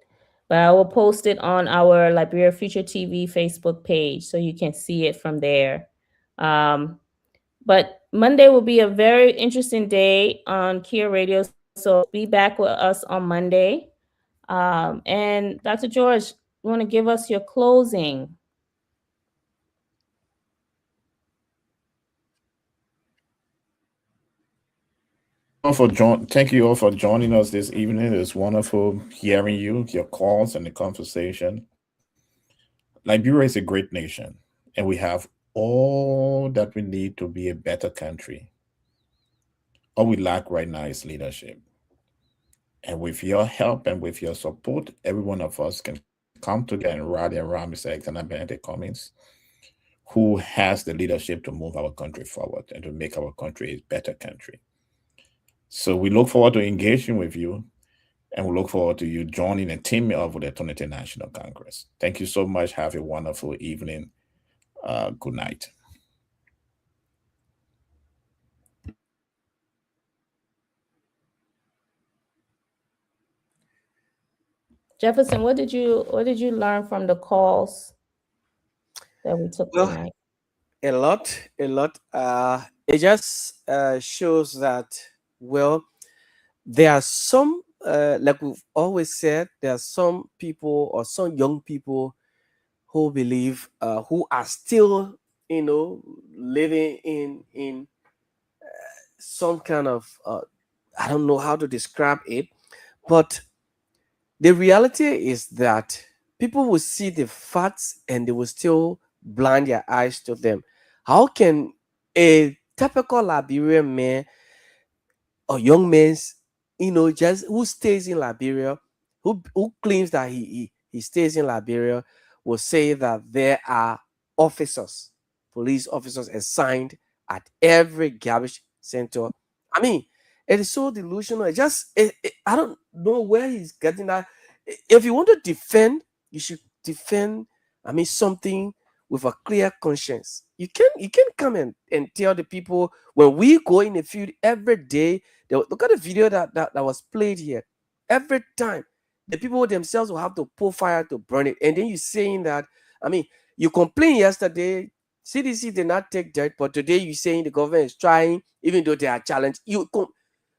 but I will post it on our Liberia Future TV Facebook page so you can see it from there. But Monday will be a very interesting day on Kia Radio, so be back with us on Monday. And Dr. George, you want to give us your closing? Thank you all for joining us this evening. It's wonderful hearing you, your calls, and the conversation. Liberia is a great nation, and we have all that we need to be a better country. All we lack right now is leadership. And with your help and with your support, every one of us can come together and rally around Mr. Alexander Benedict Cummings, who has the leadership to move our country forward and to make our country a better country. So we look forward to engaging with you, and we look forward to you joining and teaming up with the 20th National Congress. Thank you so much. Have a wonderful evening. Good night. Jefferson, what did you learn from the calls that we took tonight? A lot. It just shows that, well, there are some, like we've always said, there are some people or some young people who believe, who are still, living in some kind of, I don't know how to describe it, but the reality is that people will see the facts and they will still blind their eyes to them. How can a typical Liberian man or young man, just who stays in Liberia, who claims that he stays in Liberia, will say that there are officers, police officers assigned at every garbage center? I mean, it is so delusional. I don't know where he's getting that. If you want to defend, you should defend, something with a clear conscience. You can come and tell the people, when we go in the field every day, look at the video that was played here. Every time, the people themselves will have to pull fire to burn it. And then you're saying that, you complained yesterday, CDC did not take that, but today you're saying the government is trying, even though they are challenged.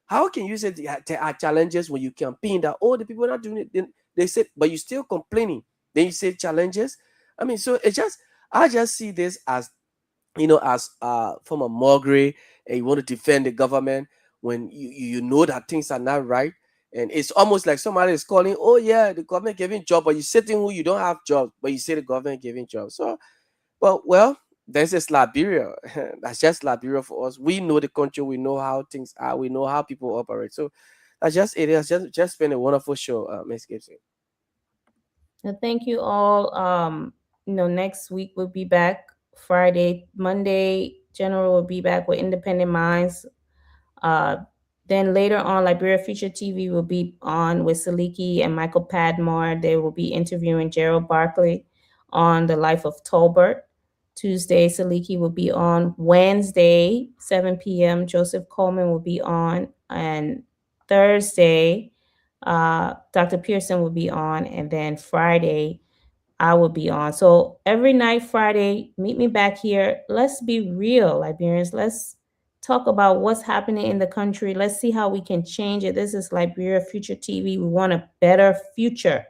How can you say there are challenges when you campaign that, oh, the people are not doing it? Then they said, but you're still complaining. Then you say challenges. So I just see this as, as from a mockery, and you want to defend the government when you know that things are not right. And it's almost like somebody is calling, oh yeah, the government giving job, but you're sitting who you don't have jobs, but you say the government giving jobs. So, well, this is Liberia. That's just Liberia for us. We know the country. We know how things are. We know how people operate. So that's just it. Has just been a wonderful show, Ms. Gibson. Thank you all. Next week we'll be back Friday. Monday, General will be back with Independent Minds. Then later on, Liberia Future TV will be on with Saliki and Michael Padmore. They will be interviewing Gerald Barkley on the life of Tolbert. Tuesday, Saliki will be on. Wednesday, 7 p.m., Joseph Coleman will be on. And Thursday, Dr. Pearson will be on. And then Friday, I will be on. So every night, Friday, meet me back here. Let's be real, Liberians. Let's talk about what's happening in the country. Let's see how we can change it. This is Liberia Future TV. We want a better future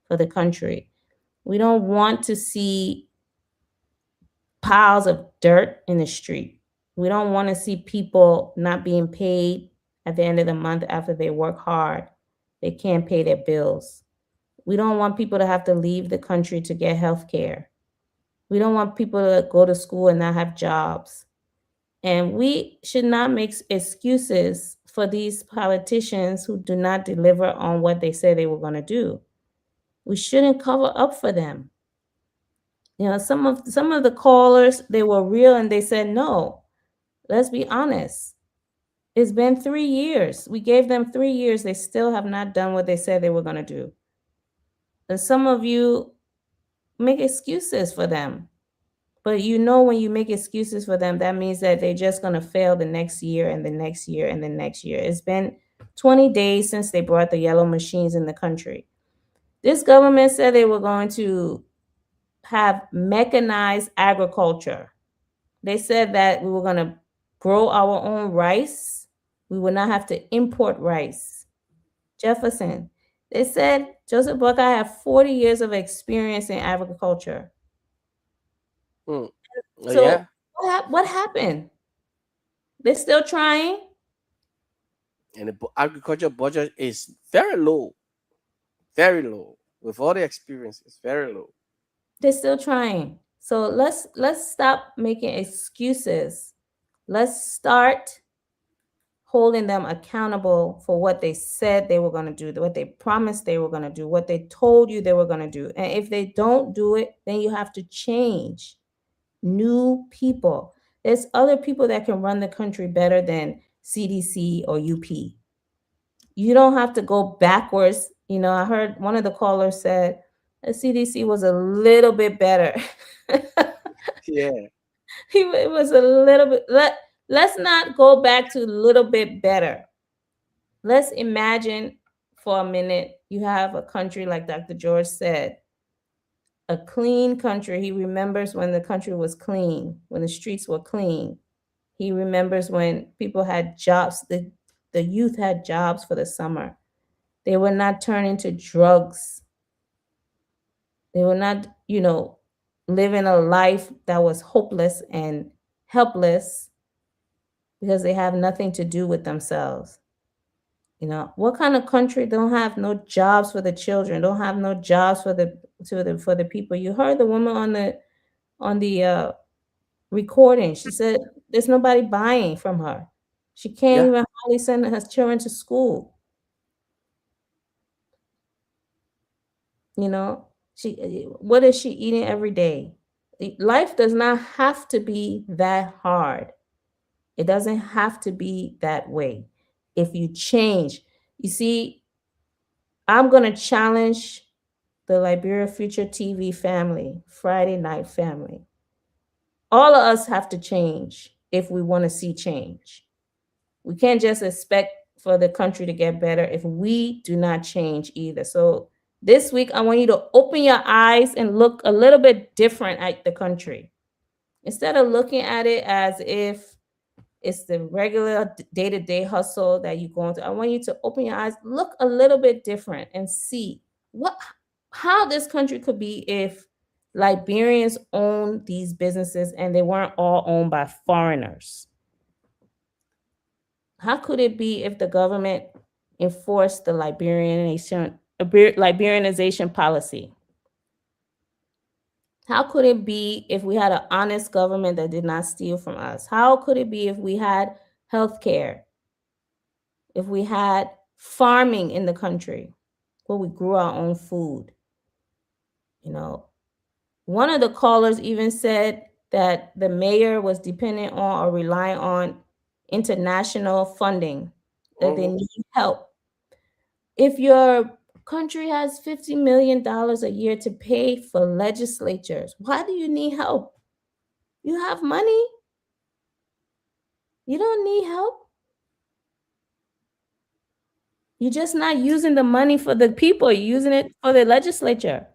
for the country. We don't want to see piles of dirt in the street. We don't want to see people not being paid at the end of the month after they work hard. They can't pay their bills. We don't want people to have to leave the country to get health care. We don't want people to go to school and not have jobs. And we should not make excuses for these politicians who do not deliver on what they say they were going to do. We shouldn't cover up for them. You know, some of the callers, they were real and they said no. Let's be honest. It's been 3 years. We gave them 3 years. They still have not done what they said they were going to do. And some of you make excuses for them. But you know, when you make excuses for them, that means that they're just going to fail the next year and the next year and the next year. It's been 20 days since they brought the yellow machines in the country. This government said they were going to have mechanized agriculture. They said that we were going to grow our own rice. We would not have to import rice. Jefferson, they said Joseph Buckeye had 40 years of experience in agriculture. Oh, So yeah. what happened? They're still trying. And the agriculture budget is very low. Very low. With all the experience, it's very low. They're still trying. So let's stop making excuses. Let's start holding them accountable for what they said they were going to do, what they promised they were going to do, what they told you they were going to do. And if they don't do it, then you have to change. New people. There's other people that can run the country better than CDC or UP. You don't have to go backwards. You know, I heard one of the callers said the CDC was a little bit better. Yeah. It was a little bit. Let's not go back to a little bit better. Let's imagine for a minute you have a country like Dr. George said, a clean country. He remembers when the country was clean, when the streets were clean. He remembers when people had jobs, the youth had jobs for the summer. They were not turned into drugs. They were not, living a life that was hopeless and helpless because they have nothing to do with themselves. What kind of country don't have no jobs for the children, don't have no jobs for the people? You heard the woman on the recording. She said there's nobody buying from her. She can't Yeah. even hardly send her children to school. What is she eating every day? Life does not have to be that hard. It doesn't have to be that way. If you change, you see, I'm going to challenge the Liberia Future TV family, Friday Night family. All of us have to change if we want to see change. We can't just expect for the country to get better if we do not change either. So this week, I want you to open your eyes and look a little bit different at the country. Instead of looking at it as if it's the regular day-to-day hustle that you're going through, I want you to open your eyes, look a little bit different and see how this country could be if Liberians own these businesses and they weren't all owned by foreigners. How could it be if the government enforced the Liberianization policy? How could it be if we had an honest government that did not steal from us? How could it be if we had health care? If we had farming in the country where we grew our own food? One of the callers even said that the mayor was dependent on or relying on international funding, that they need help. If your country has $50 million a year to pay for legislatures, why do you need help? You have money. You don't need help. You're just not using the money for the people. You're using it for the legislature.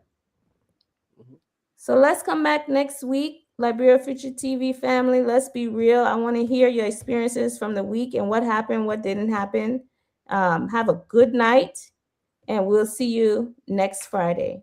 So let's come back next week, Liberia Future TV family. Let's be real. I want to hear your experiences from the week and what happened, what didn't happen. Have a good night, and we'll see you next Friday.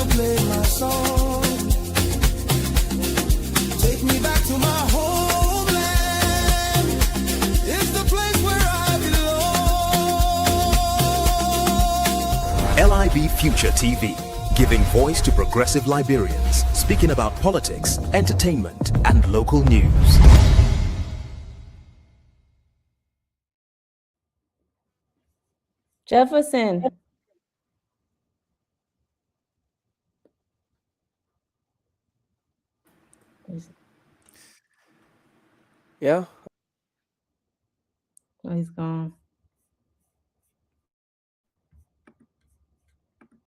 still play my song. Take me back to my homeland. It's the place where I belong. LIB Future TV, giving voice to progressive Liberians, speaking about politics, entertainment, and local news. Jefferson. Yeah. Oh, he's gone.